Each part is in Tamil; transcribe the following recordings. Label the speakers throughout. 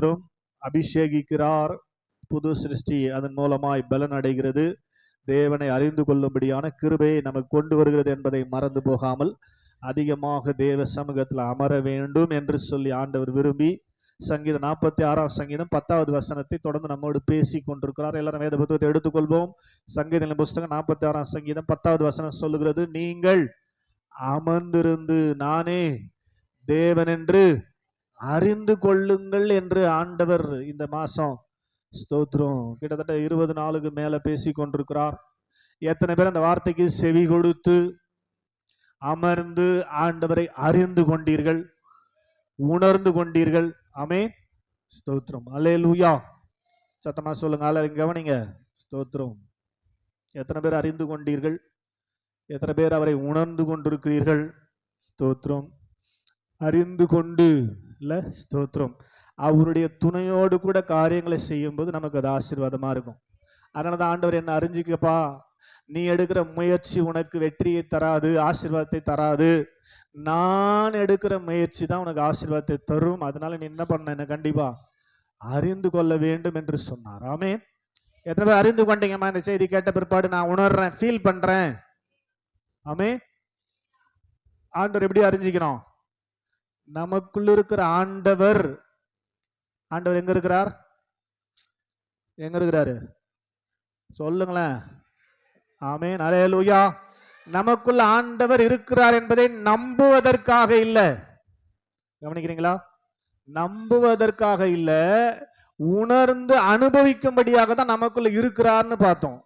Speaker 1: ஸ்தோத்திரம். அபிஷேகிக்கிறார், புது சிருஷ்டி அதன் மூலமாய் பலன் அடைகிறது. தேவனை அறிந்து கொள்ளும்படியான கிருபையை நமக்கு கொண்டு வருகிறது என்பதை மறந்து போகாமல் அதிகமாக தேவ சமூகத்தில் அமர வேண்டும் என்று சொல்லி ஆண்டவர் விரும்பி சங்கீதம் 46 சங்கீதம் 10வது வசனத்தை தொடர்ந்து நம்மோடு பேசி கொண்டிருக்கிறார். எல்லாரும் வேத புத்தகத்தை எடுத்துக்கொள்வோம். சங்கீத புஸ்தகம் 46 சங்கீதம் 10வது வசனம் சொல்லுகிறது, நீங்கள் அமர்ந்திருந்து நானே தேவன் என்று அறிந்து கொள்ளுங்கள் என்று ஆண்டவர் இந்த மாசம் ஸ்தோத்திரம் கிட்டத்தட்ட 20 நாளுக்கு மேல பேசி கொண்டிருக்கிறார். எத்தனை பேர் அந்த வார்த்தைக்கு செவி கொடுத்து அமர்ந்து ஆண்டவரை அறிந்து கொண்டீர்கள், உணர்ந்து கொண்டீர்கள்? ஆமென், ஸ்தோத்திரம், அல்லேலூயா. சத்தமா சொல்லுங்க, அல்ல கவனிங்க, ஸ்தோத்திரம். எத்தனை பேர் அறிந்து கொண்டீர்கள்? எத்தனை பேர் அவரை உணர்ந்து கொண்டிருக்கிறீர்கள்? ஸ்தோத்திரம். அறிந்து கொண்டு இல்ல, ஸ்தோத்திரம், அவருடைய துணையோடு கூட காரியங்களை செய்யும் போது நமக்கு அது ஆசீர்வாதமா இருக்கும். அதனாலதான் ஆண்டவர் என்ன அறிஞ்சிக்கப்பா, நீ எடுக்கிற முயற்சி உனக்கு வெற்றியை தராது, ஆசீர்வாதத்தை தராது. நான் எடுக்கிற முயற்சி தான் உனக்கு ஆசீர்வாதத்தை தரும். அதனால நீ என்ன பண்ண, என்ன கண்டிப்பா அறிந்து கொள்ள வேண்டும் என்று சொன்னார். ஆமென். எத்தனை பேர் அறிந்து கொண்டீங்கம்மா? இந்த செய்தி கேட்ட பிற்பாடு நான் உணர்றேன், ஃபீல் பண்றேன். ஆமென். ஆண்டவர் எப்படி அறிஞ்சிக்கணும்? நமக்குள்ள இருக்கிற ஆண்டவர் எங்க இருக்கிறார்? எங்க இருக்கிறாரு? சொல்லுங்களேன். ஆமென், அல்லேலூயா. நமக்குள்ள ஆண்டவர் இருக்கிறார் என்பதை நம்புவதற்காக இல்ல, கவனிக்கிறீங்களா? நம்புவதற்காக இல்ல, உணர்ந்து அனுபவிக்கும்படியாக தான் நமக்குள்ள இருக்கிறார்னு பார்த்தோம்.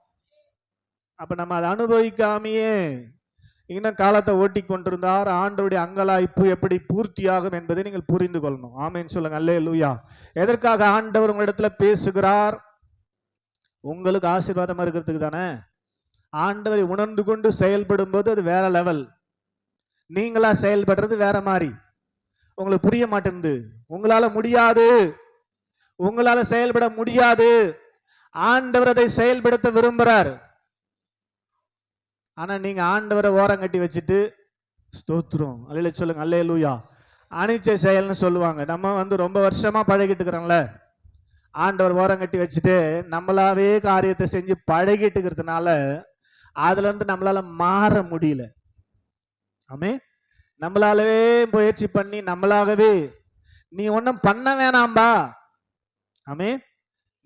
Speaker 1: அப்ப நம்ம அதை அனுபவிக்காமையே இன்னும் காலத்தை ஓட்டி கொண்டிருந்தார் ஆண்டவருடைய அங்கலாய்ப்பு எப்படி பூர்த்தியாகும் என்பதை நீங்கள் புரிந்து கொள்ளணும். ஆமென் சொல்லுங்க, அல்லேலூயா. எதற்காக ஆண்டவர் உங்களிடத்துல பேசுகிறார்? உங்களுக்கு ஆசீர்வாதமா இருக்கிறதுக்கு தானே. ஆண்டவரை உணர்ந்து கொண்டு செயல்படும் போது அது வேற லெவல், நீங்களா செயல்படுறது வேற மாதிரி. உங்களுக்கு புரிய மாட்டேங்குது, உங்களால முடியாது, உங்களால செயல்பட முடியாது. ஆண்டவர் அதை செயல்படுத்த விரும்புறார். ஆனா நீங்க ஆண்டவரை ஓரம் கட்டி வச்சுட்டு, ஸ்தோத்திரம், அல்லேலூயா சொல்லுங்க, அல்லேலூயா. அனிச்சை செயல்னு சொல்லுவாங்க. நம்ம ரொம்ப வருஷமா பழகிட்டு இருக்கிறோம்ல, ஆண்டவர் ஓரம் கட்டி வச்சுட்டு நம்மளாவே காரியத்தை செஞ்சு பழகிட்டு இருக்கிறதுனால அதுல இருந்து நம்மளால மாற முடியல. ஆமென். நம்மளாலவே முயற்சி பண்ணி நம்மளாகவே நீ ஒன்னும் பண்ண வேணாம்பா. ஆமென்.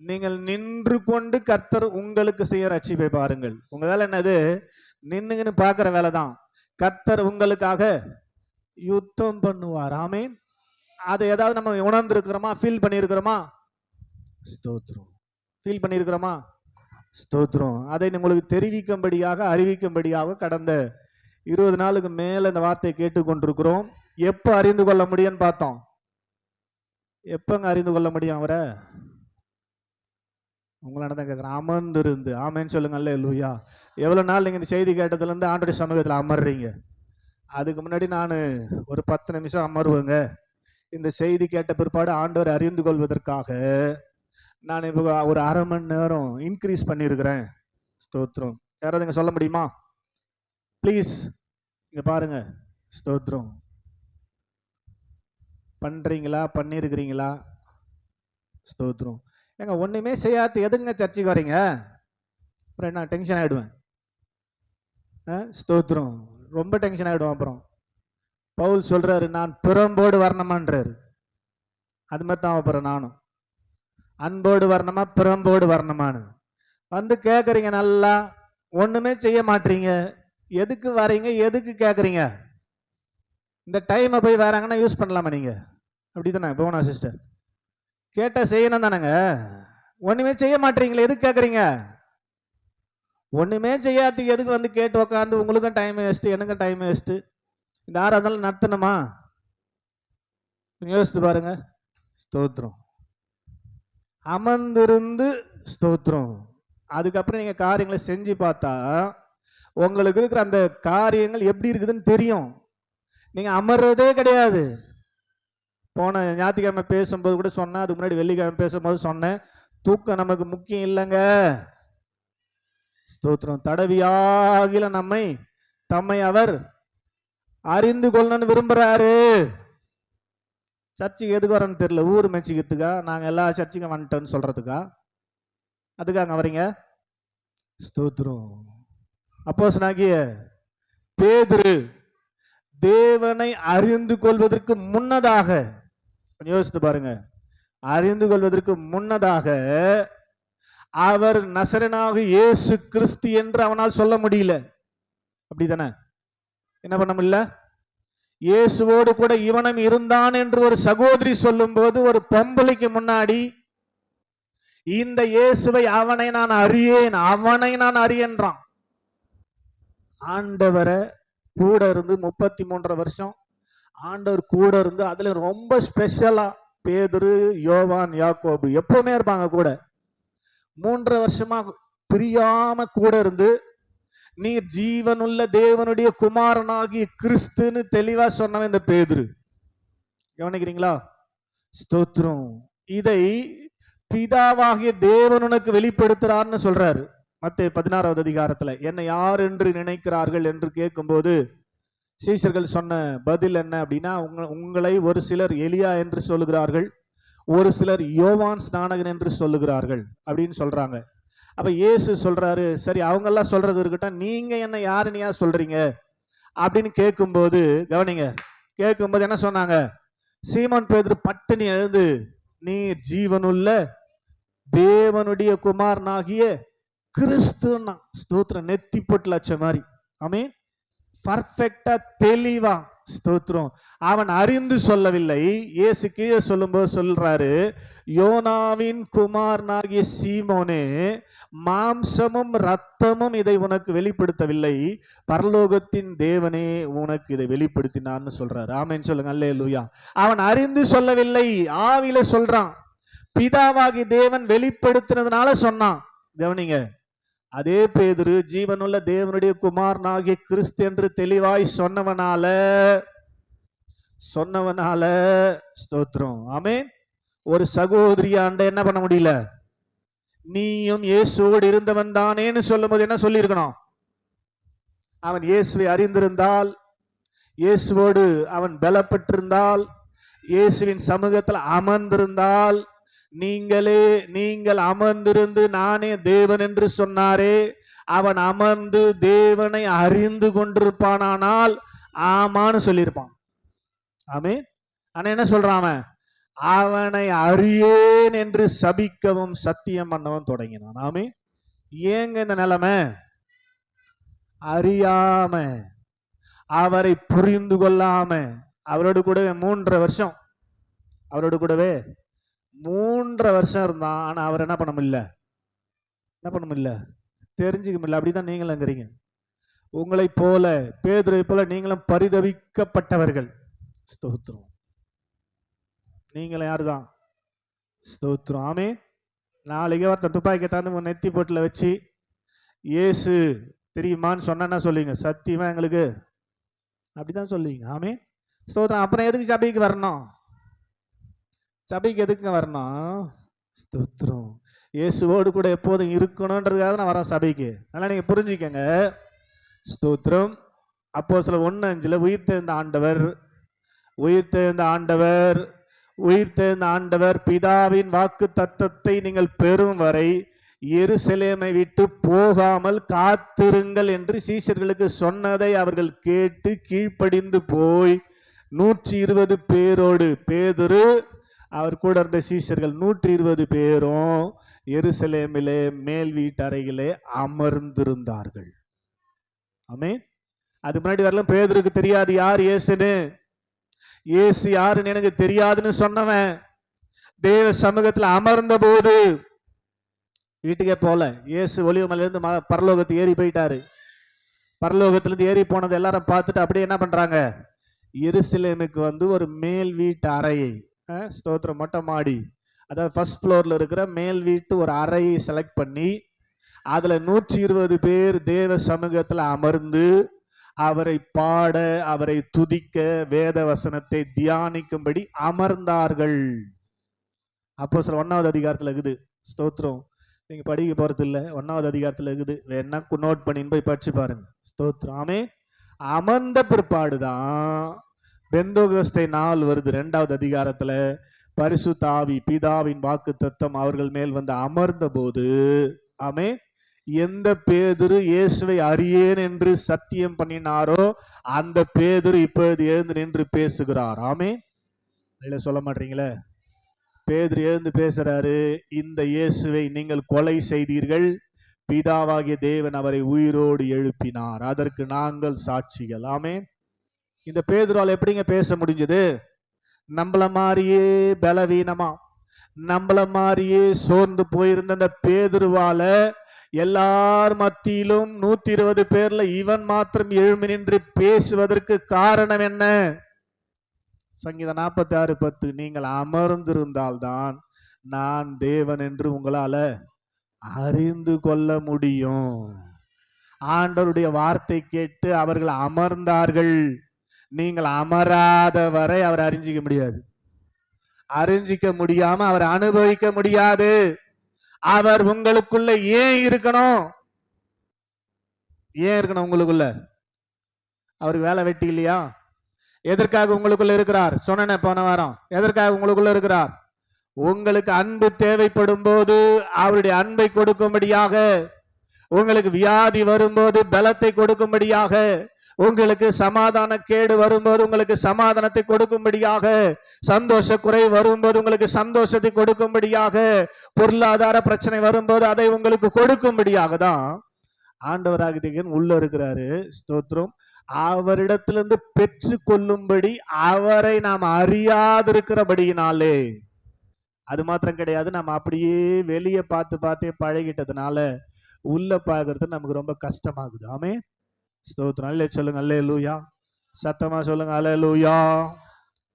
Speaker 1: நீங்கள் நின்று கொண்டு கர்த்தர் உங்களுக்கு செய்ய ரட்சிப்பை பாருங்கள். உங்க வேலை என்னது? நின்னுங்கன்னு பாக்குற வேலை தான். கர்த்தர் உங்களுக்காக யுத்தம் பண்ணுவார். ஆமென். அது ஏதாவது நம்ம உணர்ந்து இருக்கிறோமா? ஃபீல் பண்ணி இருக்கிறோமா? ஸ்தோத்திரம். ஃபீல் பண்ணி இருக்கிறோமா? ஸ்தோத்திரம். அதை உங்களுக்கு தெரிவிக்கும்படியாக, அறிவிக்கும்படியாக கடந்த 20 நாளுக்கு மேல இந்த வார்த்தையை கேட்டுக்கொண்டிருக்கிறோம். எப்ப அறிந்து கொள்ள முடியும்னு பார்த்தோம். எப்பங்க அறிந்து கொள்ள முடியும் அவரை? உங்களால தான் கேட்குறேன். அமர்ந்திருந்து. ஆமென்னு சொல்லுங்க, அல்லேலூயா. எவ்வளவு நாள் நீங்க இந்த செய்தி கேட்டதுல இருந்து ஆண்டவருடைய சமூகத்தில் அமர்றீங்க? அதுக்கு முன்னாடி நான் ஒரு 10 நிமிஷம் அமர்வுங்க. இந்த செய்தி கேட்ட பிற்பாடு ஆண்டவரை அறிந்து கொள்வதற்காக நான் இப்போ ஒரு அரை மணி நேரம் இன்க்ரீஸ் பண்ணியிருக்கிறேன். ஸ்தோத்திரம். யாராவது இங்க சொல்ல முடியுமா? ப்ளீஸ் இங்க பாருங்க. ஸ்தோத்திரம். பண்றீங்களா? பண்ணியிருக்கிறீங்களா? ஸ்தோத்திரம். ஏங்க ஒண்ணுமே செய்யாத எதுங்க சர்ச்சைக்கு வரீங்க? அப்புறம் என்ன டென்ஷன் ஆயிடுவேன். ஸ்தோத்திரம். ரொம்ப டென்ஷன் ஆயிடுவோம். அப்புறம் பவுல் சொல்றாரு, நான் புறம்போடு வரணுமான்றாரு. அது மாதிரி தான் அப்புறம் நானும் அன்போடு வரணுமா புறம்போடு வரணுமான்னு வந்து கேட்குறீங்க. நல்லா ஒண்ணுமே செய்ய மாட்டீங்க. எதுக்கு வரீங்க? எதுக்கு கேட்குறீங்க? இந்த டைமை போய் வேறாங்கன்னா யூஸ் பண்ணலாமா நீங்க? அப்படிதானே போனா சிஸ்டர்? கேட்டா செய்யணும் தானேங்க. ஒண்ணுமே செய்ய மாட்டீங்களா, எதுக்கு கேட்குறீங்க? ஒண்ணுமே செய்யாததுக்கு எதுக்கு வந்து கேட்டு உக்காந்து உங்களுக்கும் டைம் வேஸ்ட்டு, எனக்கும் டைம் வேஸ்ட்டு. இந்த யாராக இருந்தாலும் நடத்தணுமா? யோசித்து பாருங்க. ஸ்தோத்திரம். அமர்ந்திருந்து ஸ்தோத்திரம். அதுக்கப்புறம் நீங்க காரியங்களை செஞ்சு பார்த்தா உங்களுக்கு இருக்கிற அந்த காரியங்கள் எப்படி இருக்குதுன்னு தெரியும். நீங்க அமர்றதே கிடையாது. போன ஞாயிற்றுக்கிழமை பேசும்போது கூட சொன்னேன், அதுக்கு முன்னாடி வெள்ளிக்கிழமை பேசும்போது சொன்னேன், தூக்கம் நமக்கு முக்கியம் இல்லைங்க. ஸ்தோத்திரம். தடவியாகில தம்மை அவர் அறிந்து கொள்ளணும்னு விரும்புறாரு. சர்ச்சுக்கு எதுக்கு வரேன்னு தெரியல, ஊர் மெச்சிக்கிறதுக்கா, நாங்கள் எல்லா சர்ச்சுக்கும் வந்துட்டோன்னு சொல்றதுக்கா, அதுக்காக வரீங்க? ஸ்தோத்திரம். அப்போஸ்தலனாகிய பேதுரு தேவனை அறிந்து கொள்வதற்கு முன்னதாக, யோசித்து பாருங்க, அறிந்து கொள்வதற்கு முன்னதாக அவர் நசரேயனாக இயேசு கிறிஸ்து என்று அவனால் சொல்ல முடியல. அப்படிதானே? என்ன பண்ண முடியல? இயேசுவோடு கூட இவனும் இருந்தான் என்று ஒரு சகோதரி சொல்லும் போது, ஒரு பொம்பளைக்கு முன்னாடி இந்த இயேசுவை அவனை நான் அறியேன்றான். ஆண்டவரை கூட இருந்து 33 வருஷம் ஆண்டவர் கூட இருந்து, அதுல ரொம்ப ஸ்பெஷலா பேதுரு, யோவான், யாக்கோபு எப்பவுமே இருப்பாங்க கூட. 3 வருஷமா பிரியாம கூட இருந்து, நீ ஜீவனுள்ள தேவனுடைய குமாரனாகிய கிறிஸ்துன்னு தெளிவா சொன்னவன் இந்த பேதுரு. கவனிக்கிறீங்களா? ஸ்தோத்திரம். இதை பிதாவாகிய தேவன் உனக்கு வெளிப்படுத்துறார்னு சொல்றாரு. மத்தேயு 16வது அதிகாரத்துல என்னை யார் என்று நினைக்கிறார்கள் என்று கேட்கும்போது சீஷர்கள் சொன்ன பதில் என்ன அப்படின்னா, உங்களை ஒரு சிலர் எலியா என்று சொல்லுகிறார்கள், ஒரு சிலர் யோவான் ஸ்நானகன் என்று சொல்லுகிறார்கள் அப்படின்னு சொல்றாங்க. அப்ப இயேசு சொல்றாரு, சரி அவங்கெல்லாம் சொல்றது இருக்கட்டும், நீங்க என்ன யாருன்னு ஏன் சொல்றீங்க அப்படின்னு கேட்கும்போது, கவனிங்க, கேட்கும்போது என்ன சொன்னாங்க? சீமோன் பேதுரு பட்டினி எழுந்து, நீ ஜீவனுள்ள தேவனுடைய குமாரனாகிய கிறிஸ்துன்னா. ஸ்தோத்திரம். நெத்தி பொட்டு லட்ச மாதிரி. ஆமென். பர்ஃபெக்டா தெளிவா. ஸ்தோத்திரம். அவன் அறிந்து சொல்லவில்லை. இயேசு கீழே சொல்லும்போது சொல்றாரு, யோனாவின் குமாரனாகிய சீமோனே, மாம்சமும் இரத்தமும் இதை உனக்கு வெளிப்படுத்தவில்லை, பரலோகத்தின் தேவனே உனக்கு இதை வெளிப்படுத்தினான்னு சொல்றாரு. ஆமென் சொல்லுங்க. அல்லேலூயா. அவன் அறிந்து சொல்லவில்லை, ஆவியில சொல்றான். பிதாவாகி தேவன் வெளிப்படுத்தினதுனால சொன்னான். கவனிங்க, அதே பேதுரு ஜீவனுள்ள தேவனுடைய குமாரனாகிய கிறிஸ்து என்று தெளிவாய் சொன்னவனால ஸ்தோத்திரம். ஆமென். ஒரு சகோதரியாண்ட என்ன பண்ண முடியல? நீயும் இயேசுவோடு இருந்தவன் தானேன்னு சொல்லும் போது என்ன சொல்லி இருக்கணும்? அவன் இயேசுவை அறிந்திருந்தால், இயேசுவோடு அவன் பலப்பட்டிருந்தால், இயேசுவின் சமூகத்தில் அமர்ந்திருந்தால், நீங்கள் அமர்ந்திருந்து நானே தேவன் என்று சொன்னாரே, அவன் அமர்ந்து தேவனை அறிந்து கொண்டிருப்பானால் ஆமான்னு சொல்லியிருப்பான். ஆமென். ஆனா என்ன சொல்றான்? அவனை அறியேன் என்று சபிக்கவும் சத்தியம் பண்ணவும் தொடங்கினான். ஆமென். ஏங்க இந்த நிலைமை? அறியாம, அவரை புரிந்து கொள்ளாம, அவரோடு கூடவே 3 வருஷம் இருந்தான். ஆனா அவர் என்ன பண்ண முடியல? தெரிஞ்சுக்க முடியல. அப்படிதான் நீங்களும் அங்கிறீங்க. உங்களை போல, பேதுருவை போல நீங்களும் பரிதவிக்கப்பட்டவர்கள். ஸ்தோத்திரம். நீங்களும் யாருதான்? ஸ்தோத்திரம். ஆமென். நாளைக்கு ஒருத்தன் துப்பாக்கி தாந்து நெத்தி போட்டுல வச்சு இயேசு தெரியுமான்னு சொன்னா சொல்லுவீங்க? சத்தியமா எங்களுக்கு அப்படிதான் சொல்லுவீங்க. ஆமென். ஸ்தோத்திரம். அப்புறம் எதுக்கு சபைக்கு வரணும்? சபைக்கு எதுக்குங்க வரணும்? ஸ்தோத்திரம். இயேசுவோடு கூட எப்போதும் இருக்கணும்ன்றதுக்காக நான் வரேன் சபைக்கு. அதனால நீங்க புரிஞ்சுக்கங்க. ஸ்தோத்திரம். அப்போஸ்தலர் 1:5 உயிர்த்தெழுந்த ஆண்டவர் பிதாவின் வாக்கு தத்தத்தை நீங்கள் பெறும் வரை எருசலேமை விட்டு போகாமல் காத்திருங்கள் என்று சீஷர்களுக்கு சொன்னதை அவர்கள் கேட்டு கீழ்ப்படிந்து போய் 120 பேரோடு, பேதுரு அவர் கூட இருந்த சீஷர்கள் 120 பேரும் எருசலேமிலே மேல் வீட்டறையிலே அமர்ந்திருந்தார்கள். ஆமென். அது முன்னாடி வரலாம் பேதுருக்கு தெரியாது யார் இயேசுன்னு. இயேசு யாருன்னு எனக்கு தெரியாதுன்னு சொன்னவன் தேவ சமூகத்தில் அமர்ந்த போது வீட்டுக்கே போல. இயேசு ஒலிவமலையிலிருந்து பரலோகத்துக்கு ஏறி போயிட்டாரு. பரலோகத்திலிருந்து ஏறி போனது எல்லாரும் பார்த்துட்டு அப்படியே என்ன பண்றாங்க? எருசலேமுக்கு வந்து ஒரு மேல் வீட்டு அறையை, ஸ்தோத்திரம், மொட்டை மாடி, அதாவது ஃபர்ஸ்ட் ஃப்ளோர்ல இருக்கிற மேல் வீட்டு ஒரு அறையை செலக்ட் பண்ணி அதுல 120 பேர் தேவ சமூகத்தில் அமர்ந்து அவரை பாட, அவரை துதிக்க, வேத வசனத்தை தியானிக்கும்படி அமர்ந்தார்கள். அப்போஸ்தலர் 1வது அதிகாரத்தில் இருக்குது. ஸ்தோத்திரம். நீங்க படிக்க போறது இல்லை, 1வது அதிகாரத்தில் இருக்குது. வேணா நோட் பண்ணி போய் படிச்சு பாருங்க. ஸ்தோத்திரம். ஆமென். அமர்ந்த பிற்பாடுதான் பெந்தோகஸ்தே நாள் வருது 2வது அதிகாரத்துல. பரிசுத்த ஆவி பிதாவின் வாக்குத்தத்தம் அவர்கள் மேல் வந்து அமர்ந்த போது, ஆமே, எந்த பேதுரு இயேசுவை அறியேன் என்று சத்தியம் பண்ணினாரோ அந்த பேதுரு இப்பொழுது எழுந்து நின்று பேசுகிறார். ஆமே, இல்ல சொல்ல மாட்டீங்களே. பேதுரு எழுந்து பேசுறாரு, இந்த இயேசுவை நீங்கள் கொலை செய்தீர்கள், பிதாவாகிய தேவன் அவரை உயிரோடு எழுப்பினார், அதற்கு நாங்கள் சாட்சிகள். ஆமே. இந்த பேதுருவால் எப்படிங்க பேச முடிஞ்சது? நம்மள மாதிரியே பலவீனமா, நம்மள மாதிரியே சோர்ந்து போயிருந்த அந்த பேதுருவால எல்லார் மத்தியிலும் 120 பேர்ல இவன் மாத்திரம் எழும்பி நின்று பேசுவதற்கு காரணம் என்ன? சங்கீதம் 46:10, நீங்கள் அமர்ந்திருந்தால்தான் நான் தேவன் என்று உங்களால அறிந்து கொள்ள முடியும். ஆண்டவருடைய வார்த்தை கேட்டு அவர்கள் அமர்ந்தார்கள். நீங்கள் அமராத வரை அவர் அறிஞ்சிக்க முடியாது. அறிஞ்சிக்க முடியாம அவர் அனுபவிக்க முடியாது. அவர் உங்களுக்குள்ள ஏன் இருக்கணும்? ஏன் இருக்கணும் உங்களுக்குள்ள? அவருக்கு வேலை வெட்டி இல்லையா? எதற்காக உங்களுக்குள்ள இருக்கிறார்? சொன்ன போன வாரம், எதற்காக உங்களுக்குள்ள இருக்கிறார்? உங்களுக்கு அன்பு தேவைப்படும் போது அவருடைய அன்பை கொடுக்கும்படியாக, உங்களுக்கு வியாதி வரும்போது பலத்தை கொடுக்கும்படியாக, உங்களுக்கு சமாதான கேடு வரும்போது உங்களுக்கு சமாதானத்தை கொடுக்கும்படியாக, சந்தோஷ குறை வரும்போது உங்களுக்கு சந்தோஷத்தை கொடுக்கும்படியாக, பொருளாதார பிரச்சனை வரும்போது அதை உங்களுக்கு கொடுக்கும்படியாக தான் ஆண்டவராகிய உள்ள இருக்கிறாரு. ஸ்தோத்திரம். அவரிடத்திலிருந்து பெற்று கொள்ளும்படி அவரை நாம் அறியாதிருக்கிறபடியினாலே. அது மாத்திரம் கிடையாது, நம்ம அப்படியே வெளியே பார்த்து பார்த்தே பழகிட்டதுனால உள்ள பார்க்கறது நமக்கு ரொம்ப கஷ்டமாகுது. ஆமே, ஸ்தோத்திரம். அல்லே சொல்லுங்க, அல்லேலூயா. சத்தமா சொல்லுங்க, அல்லேலூயா.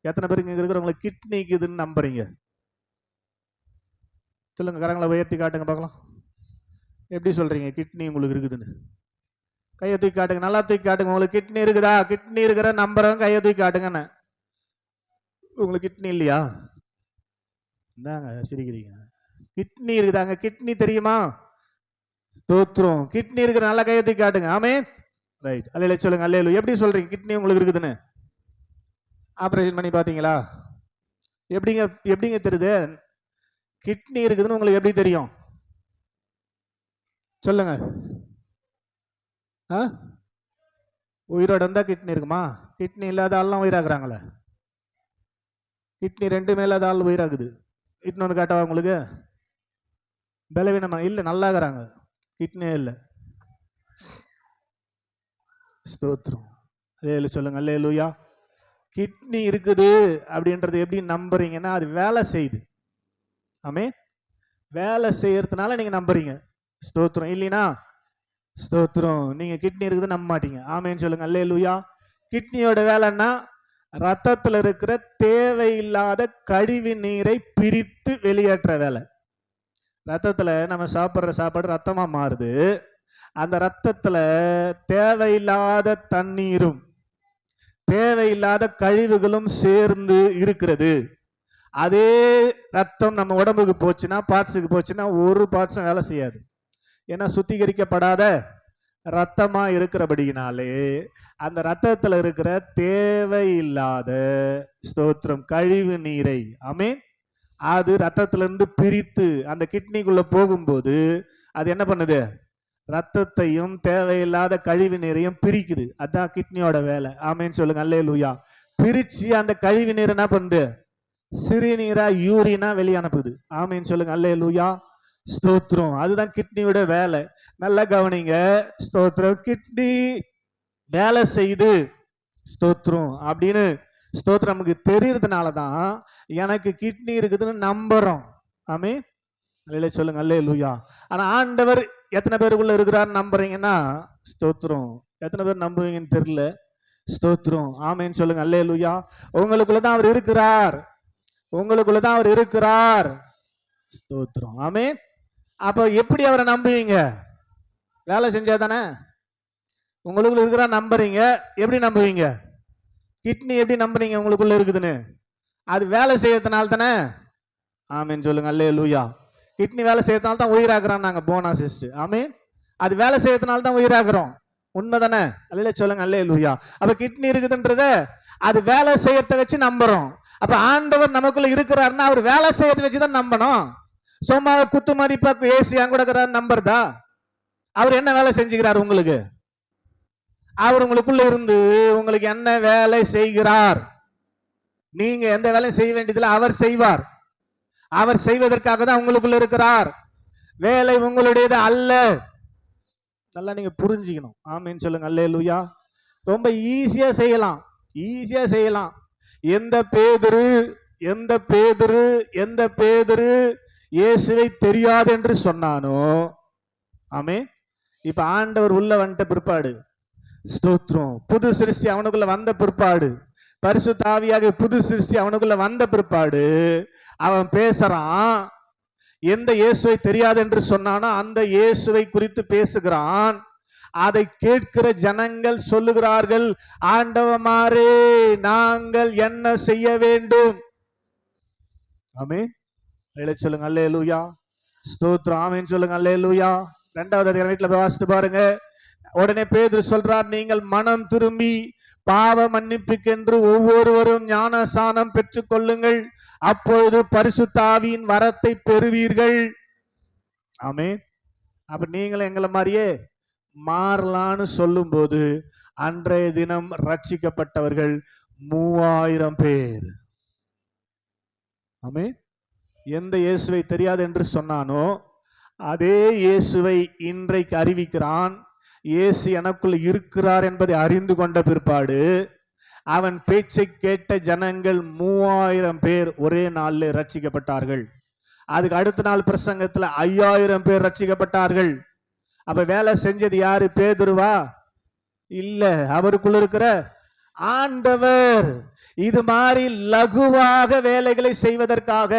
Speaker 1: எத்தனை பேருக்கு இங்க இருக்கிறவங்களை கிட்னிக்குதுன்னு நம்புறீங்க? சொல்லுங்க, கரங்களை உயர்த்தி காட்டுங்க பார்க்கலாம். எப்படி சொல்றீங்க கிட்னி உங்களுக்கு இருக்குதுன்னு? கையை தூக்கி காட்டுங்க, நல்லா தூக்கி காட்டுங்க. உங்களுக்கு கிட்னி இருக்குதா? கிட்னி இருக்கிற நம்புறவங்க கையை தூக்கி காட்டுங்கன்னு. உங்களுக்கு கிட்னி இல்லையா? என்னங்க சிரிக்கிறீங்க? கிட்னி இருக்குதாங்க. கிட்னி தெரியுமா? ஸ்தோத்திரம். கிட்னி இருக்கிற நல்லா கையை தூக்கி காட்டுங்க. ஆமே, ரைட். அல்லேலூயா சொல்லுங்க, அல்லேலூயா. எப்படி சொல்றீங்க கிட்னி உங்களுக்கு இருக்குதுன்னு? ஆபரேஷன் பண்ணி பாத்தீங்களா? எப்படிங்க தெரியுது கிட்னி இருக்குதுன்னு உங்களுக்கு? எப்படி தெரியும் சொல்லுங்க? உயிரோட இருந்தா கிட்னி இருக்குமா? கிட்னி இல்லாத ஆள்லாம் உயிராக்குறாங்களே. கிட்னி 2 இல்லாத ஆள் உயிராக்குது. கிட்னி வந்து காட்டவா உங்களுக்கு? பலவீனமா இல்ல, நல்லாக்குறாங்க. கிட்னியே இல்லை. ஸ்தோத்திரம். அல்லேலூயா சொல்லுங்க, அல்லேலூயா. கிட்னி இருக்குது அப்படின்றது எப்படி நம்புறீங்கன்னா, அது வேலை செய்யுது. ஆமே, வேலை செய்யறதுனால நீங்க நம்புறீங்க. ஸ்தோத்திரம். இல்லைனா ஸ்தோத்திரம், நீங்க கிட்னி இருக்குது நம்ப மாட்டீங்க. ஆமேன்னு சொல்லுங்க, அல்லேலூயா. கிட்னியோட வேலைன்னா ரத்தத்தில் இருக்கிற தேவையில்லாத கழிவு நீரை பிரித்து வெளியேற்ற வேலை. ரத்தத்துல நம்ம சாப்பிட்ற சாப்பாடு ரத்தமா மாறுது. அந்த ரத்தத்துல தேவையில்லாத தண்ணீரும் தேவையில்லாத கழிவுகளும் சேர்ந்து இருக்கிறது. அதே ரத்தம் நம்ம உடம்புக்கு போச்சுன்னா, பார்ட்ஸுக்கு போச்சுன்னா, ஒரு பார்ட்ஸும் வேலை செய்யாது. ஏன்னா சுத்திகரிக்கப்படாத ரத்தமா இருக்கிறபடியினாலே அந்த ரத்தத்துல இருக்கிற தேவையில்லாத ஸ்தோத்திரம் கழிவு நீரை, ஆமென், அது ரத்தத்திலிருந்து பிரித்து அந்த கிட்னிக்குள்ள போகும்போது அது என்ன பண்ணுது? ரத்தத்தையும் தேவையில்லாத கழிவு நீரையும் பிரிக்குது. அதான் கிட்னியோட வேலை. ஆமேன்னு சொல்லுங்க, அல்லேலூயா. பிரிச்சு அந்த கழிவு நீர் என்ன பண்ணுது? சிறுநீரா யூரினா வெளியே அனுப்புது. ஆமேன்னு சொல்லுங்க, அல்லேலூயா. ஸ்தோத்திரம். அதுதான் கிட்னியோட வேலை. நல்லா கவனிங்க. ஸ்தோத்திரம். கிட்னி வேலை செய்யுது ஸ்தோத்திரம் அப்படின்னு ஸ்தோத்திரம் நமக்கு தெரியறதுனால தான் எனக்கு கிட்னி இருக்குதுன்னு நம்புறோம். ஆமே, சொல்லுங்க, அல்லேலூயா. ஆனா ஆண்டவர் எத்தனை பேருக்குள்ள இருக்கிறார் நம்புறீங்கன்னா ஸ்தோத்திரம். எத்தனை பேர் நம்புவீங்கன்னு தெரியல. ஸ்தோத்திரம். ஆமேன்னு சொல்லுங்க, அல்லேலூயா. உங்களுக்குள்ளதான் அவர் இருக்கிறார். உங்களுக்குள்ளதான் அவர் இருக்கிறார். ஸ்தோத்திரம். ஆமே. அப்ப எப்படி அவரை நம்புவீங்க? வேலை செஞ்சா தானே. உங்களுக்குள்ள இருக்கிறா நம்புறீங்க. எப்படி நம்புவீங்க? கிட்னி எப்படி நம்புறீங்க உங்களுக்குள்ள இருக்குதுன்னு? அது வேலை செய்யறதுனால தானே. ஆமேன்னு சொல்லுங்க, அல்லேலூயா. கிட்னி வேலை செய்யறதுனால தான் உயிராக்குறோம் நாங்க போனாசிஸ்ட். ஆமே, அது வேலை செய்யறதுனால தான் உயிராக்குறோம். உண்மைதானே? அல்ல சொல்லுங்க அல்லேலூயா. அப்ப கிட்னி இருக்குதுன்றத அது வேலை செய்யறத வச்சு நம்புறோம். அப்ப ஆண்டவர் நமக்குள்ள இருக்கிறாருன்னா அவர் வேலை செய்யறத வச்சுதான் நம்பணும். சும்மா குத்து மதிப்பா ஏசி என் கூட இருக்கிறாரு நம்புறதா? அவர் என்ன வேலை செஞ்சுக்கிறார் உங்களுக்கு? அவர் உங்களுக்குள்ள இருந்து உங்களுக்கு என்ன வேலை செய்கிறார்? நீங்க எந்த வேலையும் செய்ய வேண்டியதில்லை, அவர் செய்வார். அவர் செய்வதற்காக தான் உங்களுக்குள்ள இருக்கிறார். வேலை உங்களுடையது அல்ல. நல்லா நீங்க புரிஞ்சுக்கணும். ஆமீன் சொல்லுங்க அல்லேலூயா. ரொம்ப ஈஸியா செய்யலாம், ஈஸியா செய்யலாம். எந்த பேதுரு இயேசுவை தெரியாது என்று சொன்னானோ, ஆமே, இப்ப ஆண்டவர் உள்ள வந்துட்ட பிற்பாடு, ஸ்தோத்திரம், புது சிருஷ்டி அவனுக்குள்ள வந்த பிற்பாடு, பரிசுத்த ஆவியாக புது சிருஷ்டி அவனுக்குள்ள வந்த பிற்பாடு அவன் பேசுறான். எந்த இயேசுவை தெரியாது என்று சொன்னானோ அந்த இயேசுவை குறித்து பேசுகிறான். அதை கேட்கிற ஜனங்கள் சொல்லுகிறார்கள், ஆண்டவமாரே நாங்கள் என்ன செய்ய வேண்டும்? ஆமென் சொல்லுங்க அல்லேலூயா. ஸ்தோத்திரம், ஆமென் சொல்லுங்க அல்லேலூயா. 2வது அதிகாரம் வீட்டுல போய் வாசித்து பாருங்க. உடனே பேதுரு சொல்றார், நீங்கள் மனம் திரும்பி பாவ மன்னிப்புக்கென்று ஒவ்வொருவரும் ஞானசானம் பெற்றுக் கொள்ளுங்கள், அப்பொழுது பரிசுத்த ஆவியின் வரத்தை பெறுவீர்கள். ஆமென். அப்ப நீங்களும் எங்களை மாதிரியே மாறலான்னு சொல்லும் போது அன்றைய தினம் ரட்சிக்கப்பட்டவர்கள் 3000 பேர். ஆமென். எந்த இயேசுவை தெரியாது என்று சொன்னானோ அதே இயேசுவை இன்றைக்கு அறிவிக்கிறான். இயேசு எனக்குள் இருக்கிறார் என்பதை அறிந்து கொண்ட பிற்பாடு அவன் பேச்சை கேட்ட ஜனங்கள் 3000 பேர் ஒரே நாளில் ரட்சிக்கப்பட்டார்கள். அதுக்கு அடுத்த நாள் பிரசங்கத்தில் 5000 பேர் ரட்சிக்கப்பட்டார்கள். அப்ப வேலை செஞ்சது யாரு? பேதுருவா? இல்ல, அவருக்குள்ள இருக்கிற ஆண்டவர். இது மாதிரி லகுவாக வேலைகளை செய்வதற்காக,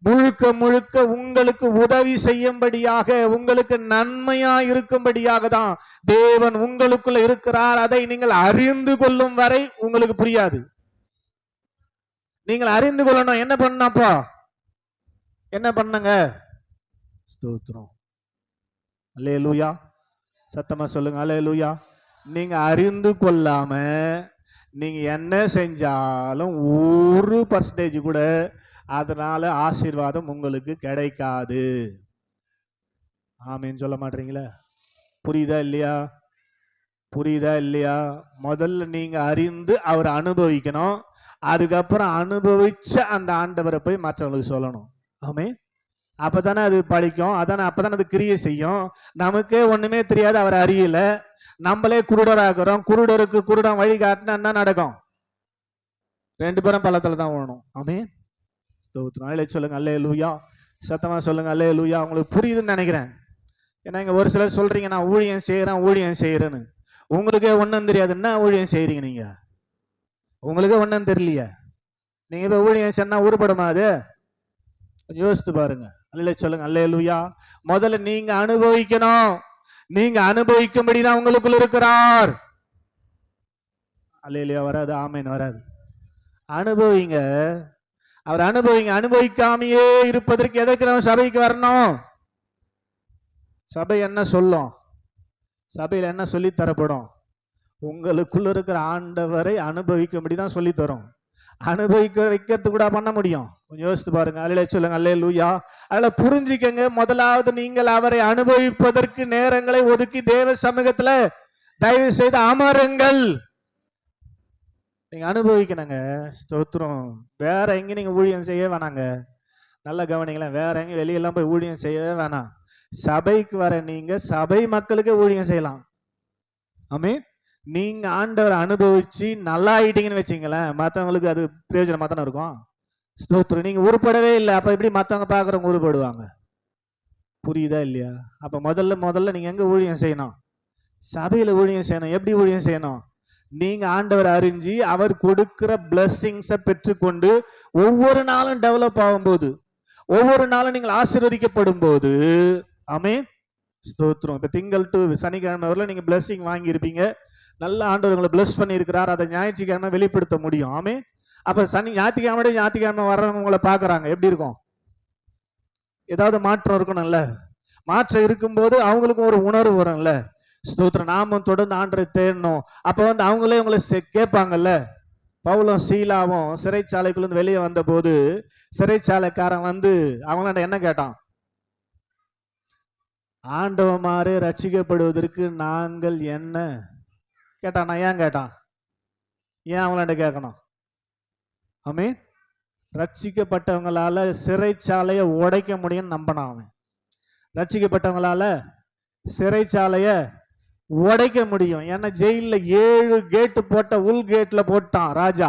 Speaker 1: முழுக்க முழுக்க உங்களுக்கு உதவி செய்யும்படியாக, உங்களுக்கு நன்மையா இருக்கும்படியாக தான் தேவன் உங்களுக்குள்ள இருக்கிறார். அதை நீங்கள் அறிந்து கொள்ளும் வரை உங்களுக்கு புரியாது. நீங்கள் அறிந்து கொள்ளணும். என்ன பண்ணப்போ? என்ன பண்ணுங்க? ஸ்தோத்திரம், அல்லேலூயா. சத்தமா சொல்லுங்க அல்லேலூயா. நீங்க அறிந்து கொள்ளாம நீங்க என்ன செஞ்சாலும் 1% கூட அதனால ஆசீர்வாதம் உங்களுக்கு கிடைக்காது. ஆமீன் சொல்ல மாட்டீங்களா? புரியுதா இல்லையா? புரியுதா இல்லையா? முதல்ல நீங்க அறிந்து அவரை அனுபவிக்கணும். அதுக்கப்புறம் அனுபவிச்ச அந்த ஆண்டவரை போய் மற்றவங்களுக்கு சொல்லணும். ஆமென். அப்பதானே அது பழிக்கும், அப்பதானே அது கிரியை செய்யும். நமக்கே ஒண்ணுமே தெரியாது, அவர் அறியல, நம்மளே குருடராகிறோம். குருடருக்கு குருடன் வழி காட்டினா என்ன நடக்கும்? 2 பேரும் பள்ளத்துல தான் ஓடணும். ஆமென். சொல்லுங்க அல்லேலூயா. சத்தமா சொல்லுங்க அல்லேலூயா. உங்களுக்கு புரியுதுன்னு நினைக்கிறேன். ஏன்னா இங்க ஒரு சிலர் சொல்றீங்க, நான் ஊழியம் செய்யறேன்னு. உங்களுக்கே ஒண்ணும் தெரியாது. என்ன ஊழியம் செய்யறீங்க நீங்க? உங்களுக்கே ஒண்ணும் தெரியலையா? நீங்க இப்ப ஊழியம் சொன்னா உருப்படுமா? அது யோசித்து பாருங்க. அல்ல சொல்லுங்க அல்லேலூயா. முதல்ல நீங்க அனுபவிக்கணும். நீங்க அனுபவிக்கும்படிதான் உங்களுக்குள்ள இருக்கிறார். அல்லேலூயா வராது, ஆமேன் வராது. அனுபவிங்க, அவர் அனுபவிங்க. அனுபவிக்காமையே இருப்பதற்கு எதற்கு நம்ம சபைக்கு வரணும்? சபை என்ன சொல்லும்? சபையில் என்ன சொல்லி தரப்படும்? உங்களுக்குள்ள இருக்கிற ஆண்டவரை அனுபவிக்கும்படிதான் சொல்லி தரும். அனுபவிக்க வைக்கிறது கூட பண்ண முடியும். கொஞ்சம் யோசித்து பாருங்க. அல்லேலூயா சொல்லுங்க அல்லேலூயா. அதனால புரிஞ்சுக்கங்க, முதலாவது நீங்கள் அவரை அனுபவிப்பதற்கு நேரங்களை ஒதுக்கி தேவ சமூகத்துல தயவு செய்து அமருங்கள். நீங்க அனுபவிக்கணுங்க. ஸ்தோத்திரம். வேற எங்க நீங்க ஊழியம் செய்ய வேணாங்க. நல்ல கவனிங்களேன். வேற எங்க வெளியெல்லாம் போய் ஊழியம் செய்யவே வேணாம். சபைக்கு வர நீங்க சபை மக்களுக்கே ஊழியம் செய்யலாம். ஆமென். நீங்க ஆண்டவரை அனுபவிச்சு நல்லா ஆயிட்டீங்கன்னு வச்சுங்களேன், மற்றவங்களுக்கு அது பிரயோஜனமா தானே இருக்கும். ஸ்தோத்திரம். நீங்க உருப்படவே இல்லை, அப்ப எப்படி மற்றவங்க பாக்குறவங்க உருப்படுவாங்க? புரியுதா இல்லையா? அப்ப முதல்ல நீங்க எங்க ஊழியம் செய்யணும்? சபையில ஊழியம் செய்யணும். எப்படி ஊழியம் செய்யணும்? நீங்க ஆண்டவர் அறிஞ்சு அவர் கொடுக்கிற பிளஸ்ஸிங்ஸை பெற்றுக்கொண்டு ஒவ்வொரு நாளும் டெவலப் ஆகும்போது, ஒவ்வொரு நாளும் நீங்கள் ஆசீர்வதிக்கப்படும் போது, ஆமென். ஸ்தோத்திரம். இப்ப திங்கள் டு சனிக்கிழமை வரல நீங்க பிளஸ்ஸிங் வாங்கி இருப்பீங்க. நல்ல ஆண்டவர் உங்களை பிளஸ் பண்ணி இருக்கிறார். அதை ஞாயிற்றுக்கிழமை வெளிப்படுத்த முடியும். ஆமென். அப்ப ஞாயிற்றுக்கிழமை வர்றவங்க உங்களை பாக்குறாங்க, எப்படி இருக்கும்? ஏதாவது மாற்றம் இருக்கணும்ல. மாற்றம் இருக்கும்போது அவங்களுக்கும் ஒரு உணர்வு வரும்ல. ஸ்தோத்திரம். நாமும் தொடர்ந்து ஆண்டரை தேடணும். அப்ப அவங்களே உங்களை கேட்பாங்கல்ல. பவுலும் சீலாவும் சிறைச்சாலைக்குள்ள வெளியே வந்த போது சிறைச்சாலைக்காரன் அவங்களாண்ட என்ன கேட்டான்? ஆண்டவமாறு ரட்சிக்கப்படுவதற்கு நாங்கள் என்ன கேட்டான்? ஏன் கேட்டான்? ஏன் அவங்களாண்ட கேட்கணும்? ஆமென். ரட்சிக்கப்பட்டவங்களால சிறைச்சாலையை உடைக்க முடியும்னு நம்பினான் அவன். ரட்சிக்கப்பட்டவங்களால சிறைச்சாலைய உடைக்க முடியும். ஏன்னா ஜெயில 7 கேட்டு போட்ட உள் கேட்ல போட்டான் ராஜா.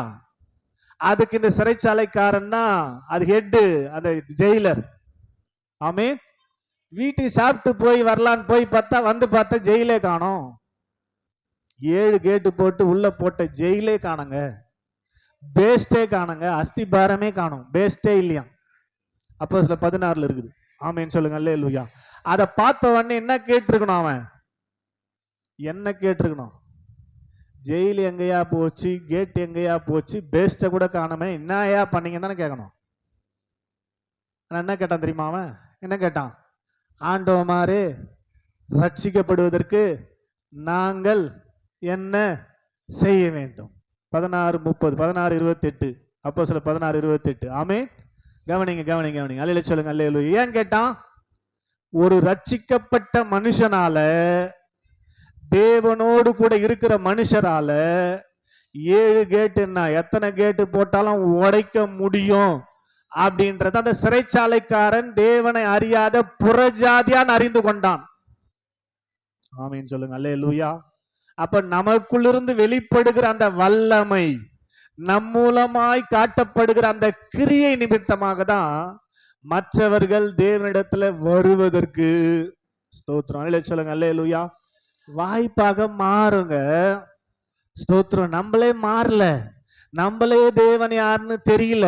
Speaker 1: அதுக்கு இந்த சிறைச்சாலைக்காரன் தான் அது ஹெட்டு, அந்த ஜெயிலர். ஆமென். வீட்டுக்கு சாப்பிட்டு போய் வரலான்னு போய் பார்த்தா ஜெயிலே காணோம். 7 கேட்டு போட்டு உள்ள போட்ட ஜெயிலே காணுங்க. பேஸ்டே காணுங்க. அஸ்திபாரமே காணும். பேஸ்டே இல்லையா? அப்போஸ்தலர் 16 இருக்குது. ஆமென் சொல்லுங்க. அல்லேலூயா. அதை பார்த்த உடனே என்ன கேட்டிருக்கணும்? அவன் என்ன கேட்டிருக்கணும்? ஜெயில் எங்கேயா போச்சு, கேட் எங்கேயா போச்சு, பேஸ்ட கூட காணாம என்னையா பண்ணீங்கன்னு தானே கேட்கணும். என்ன கேட்டான் தெரியுமா? அவன் என்ன கேட்டான்? ஆண்டவமாறு ரட்சிக்கப்படுவதற்கு நாங்கள் என்ன செய்ய வேண்டும்? 16:30, 16:28. அப்போஸ்தலர் 16:28. ஆமென். கவனிங்க கவனிங்க கவனிங்க. அல்லேலூயா சொல்லுங்க. அல்லேலூயா. ஏன் கேட்டான்? ஒரு ரட்சிக்கப்பட்ட மனுஷனால, தேவனோடு கூட இருக்கிற மனுஷரால 7 கேட்டுன்னா எத்தனை கேட்டு போட்டாலும் உடைக்க முடியும் அப்படின்றத அந்த சிறைச்சாலைக்காரன் தேவனை அறியாத புறஜாதியான் அறிந்து கொண்டான். ஆமீன் சொல்லுங்க. அல்லேலூயா. அப்ப நமக்குள்ளிருந்து வெளிப்படுகிற அந்த வல்லமை, நம் மூலமாய் காட்டப்படுகிற அந்த கிரியை நிமித்தமாக தான் மற்றவர்கள் தேவனிடத்துல வருவதற்கு ஸ்தோத்திரம். அல்லேலூயா சொல்லுங்க. அல்லேலூயா. வாய்ப்பாக மாறுங்க. ஸ்தோத்திரம். நம்மளே மாறல, நம்மளே தேவன் யாருன்னு தெரியல.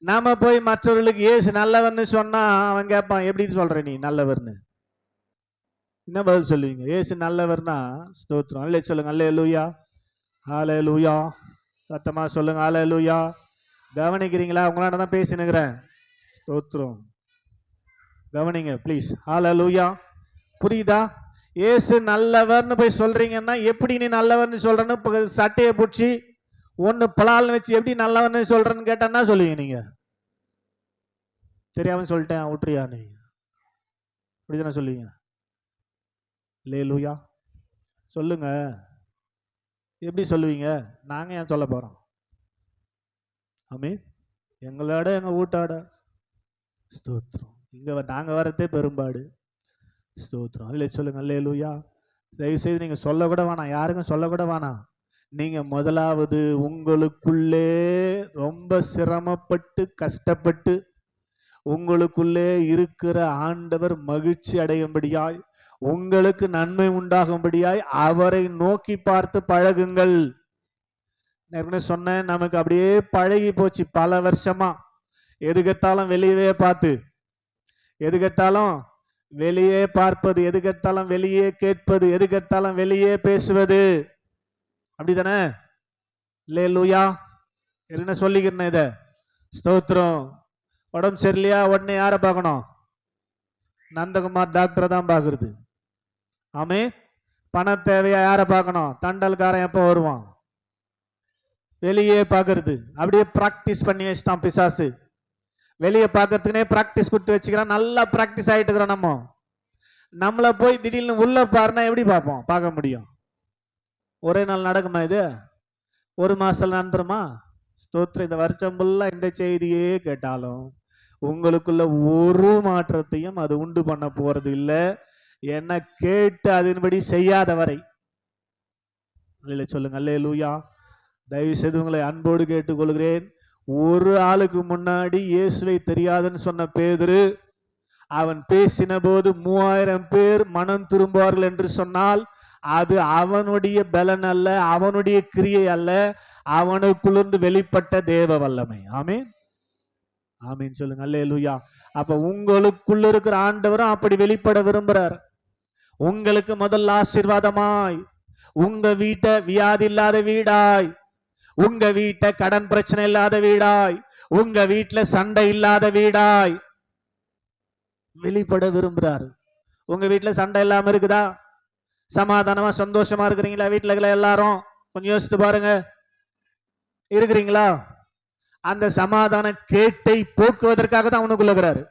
Speaker 1: நாம போய் மற்றவர்களுக்கு இயேசு நல்லவர்னு சொன்னா அவன் கேட்பான், எப்படி சொல்ற நீ நல்லவர்னு? என்ன பதில் சொல்லுவீங்க? இயேசு நல்லவர்னா ஸ்தோத்திரம். அல்லேலூயா சொல்லுங்க. அல்லேலூயா. ஹல்லேலூயா. சத்தமா சொல்லுங்க. ஹல்லேலூயா. கவனிக்கிறீங்களா? உங்களால தான் பேசினுக்கிறேன். ஸ்தோத்திரம். கவனிங்க ப்ளீஸ். ஹல்லேலூயா. புரியுதா? இயேசு நல்லவர்னு போய் சொல்றீங்கன்னா எப்படி நீ நல்லவர்னு சொல்றன்னு சட்டையை பிடிச்சி ஒன்னு பலால்னு வச்சு எப்படி நல்லவர்னு சொல்றன்னு கேட்டா சொல்லுவீங்க நீங்க? தெரியாம சொல்லிட்டேன் விட்டுறியா நீ, இப்படிதானே சொல்லுவீங்க. அல்லேலூயா சொல்லுங்க. எப்படி சொல்லுவீங்க? நாங்க ஏன் சொல்ல போறோம்? ஆமென். எங்களோட எங்க வீட்டாட ஸ்தோத்திரம். இங்க நாங்க வரதே பெரும்பாடு. ஸ்தோத்திரம். அல்லேலூயா சொல்லுங்க. அல்லேலூயா. தயவு செய்து நீங்க சொல்ல கூட வேணாம், யாருக்கும் சொல்ல கூட வேணாம். நீங்க முதலாவது உங்களுக்குள்ளே ரொம்ப சிரமப்பட்டு கஷ்டப்பட்டு உங்களுக்குள்ளே இருக்கிற ஆண்டவர் மகிழ்ச்சி அடையும்படியாய், உங்களுக்கு நன்மை உண்டாகும்படியாய் அவரை நோக்கி பார்த்து பழகுங்கள். சொன்னேன், நமக்கு அப்படியே பழகி போச்சு பல வருஷமா. எதுக்கெடுத்தாலும் வெளியவே பார்த்து, எதுக்கெடுத்தாலும் வெளியே பார்ப்பது, எதுக்கெடுத்தாலும் வெளியே கேட்பது, எதுக்கெடுத்தாலும் வெளியே பேசுவது, அப்படிதானே? அல்லேலூயா. என்ன சொல்லிக்கிறேன் இத? ஸ்தோத்திரம். உடம்பு சரியில்லையா உடனே யாரை பார்க்கணும்? நந்தகுமார் டாக்டரை தான் பார்க்கறது. ஆமே. பண தேவையா யாரை பார்க்கணும்? தண்டல்காரன் எப்போ வருவான்? வெளியே பார்க்கறது. அப்படியே பிராக்டிஸ் பண்ணி வச்சுட்டான் பிசாசு. வெளியே பார்க்கறதுக்குனே பிராக்டிஸ் கொடுத்து வச்சுக்கிறான். நல்லா பிராக்டிஸ் ஆகிட்டு இருக்கிறோம். நம்மளை போய் திடீர்னு உள்ள பாருன்னா எப்படி பார்ப்போம்? பார்க்க முடியும்? ஒரே நாள் நடக்குமா இது? ஒரு மாசம் நடந்துருமா? ஸ்தோத்திரம். இந்த வருஷம் ஃபுல்லா இந்த செய்தியே கேட்டாலும் உங்களுக்குள்ள ஒரு மாற்றத்தையும் அது உண்டு பண்ண போறது இல்லை. என்ன கேட்டு அதன்படி செய்யாத வரை. சொல்லுங்க. அல்லேலூயா. தயவு செய்து உங்களை அன்போடு கேட்டுக்கொள்கிறேன். ஒரு ஆளுக்கு முன்னாடி இயேசுவை தெரியாதுன்னு சொன்ன பேதுரு, அவன் பேசின போது 3000 பேர் மனம் திரும்புவார்கள் என்று சொன்னால் அது அவனுடைய பலன் அல்ல, அவனுடைய கிரியை அல்ல, அவனுக்குள்ளிருந்து வெளிப்பட்ட தேவ வல்லமை. ஆமென். ஆமென் சொல்லுங்க. அல்லேலூயா. அப்ப உங்களுக்குள்ள இருக்கிற ஆண்டவரும் அப்படி வெளிப்பட விரும்புறார். உங்களுக்கு முதல்ல ஆசீர்வாதமாய், உங்க வீட்டை வியாதி இல்லாத வீடாய், உங்க வீட்டை கடன் பிரச்சனை இல்லாத வீடாய், உங்க வீட்டுல சண்டை இல்லாத வீடாய் வெளிப்பட விரும்புறாரு. உங்க வீட்டுல சண்டை இல்லாம இருக்குதா? சமாதானமா சந்தோஷமா இருக்கிறீங்களா? வீட்டுல இருக்கிற எல்லாரும் கொஞ்சம் யோசித்து பாருங்க. இருக்கிறீங்களா? அந்த சமாதான கேட்டை போக்குவதற்காக தான் உனக்குள்ள இருக்கிறாரு.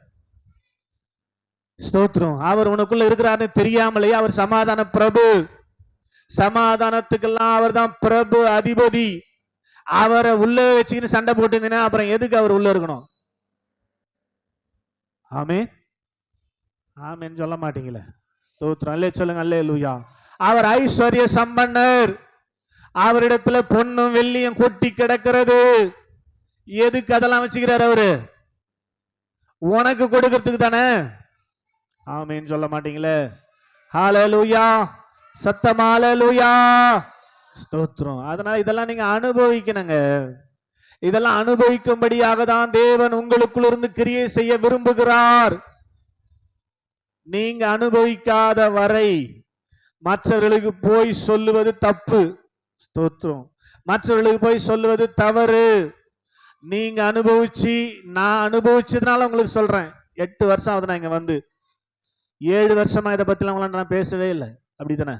Speaker 1: ஸ்தோத்திரம். அவர் உனக்குள்ள இருக்கிறாருன்னு தெரியாமலேயே அவர் சமாதான பிரபு. சமாதானத்துக்கெல்லாம் அவர் தான் பிரபு, அதிபதி. அவரை உள்ள வச்சுக்கின்னு சண்டை போட்டு அப்புறம் எதுக்கு அவர் உள்ள இருக்கணும்? ஆமென் ஆமென் சொல்ல மாட்டீங்களே. ஸ்தோத்திரம். அல்லே சொல்லுங்க. அல்லேலூயா. அவர் ஐஸ்வர்ய சம்பன்னர். அவரிடத்துல பொன்னும் வெள்ளியும் கொட்டி கிடக்கிறது. எதுக்கு அதெல்லாம் வச்சுக்கிறார் அவரு? உனக்கு கொடுக்கிறதுக்கு தானே. ஆமென் சொல்ல மாட்டீங்களே. ஹல்லேலூயா. சத்தமா ஹல்லேலூயா. ஸ்தோத்திரம். அதனால இதெல்லாம் நீங்க அனுபவிக்கணுங்க. இதெல்லாம் அனுபவிக்கும்படியாக தான் தேவன் உங்களுக்குள் இருந்து கிரியை செய்ய விரும்புகிறார். நீங்க அனுபவிக்காத வரை மற்றவர்களுக்கு போய் சொல்லுவது தப்பு. ஸ்தோத்திரம். மற்றவர்களுக்கு போய் சொல்லுவது தவறு. நீங்க அனுபவிச்சு, நான் அனுபவிச்சதுனால உங்களுக்கு சொல்றேன். 8 வருஷம் ஆகுது நான் இங்க வந்து. 7 வருஷமா இதை பத்தி உங்களாண்ட நான் பேசவே இல்லை. அப்படித்தானே?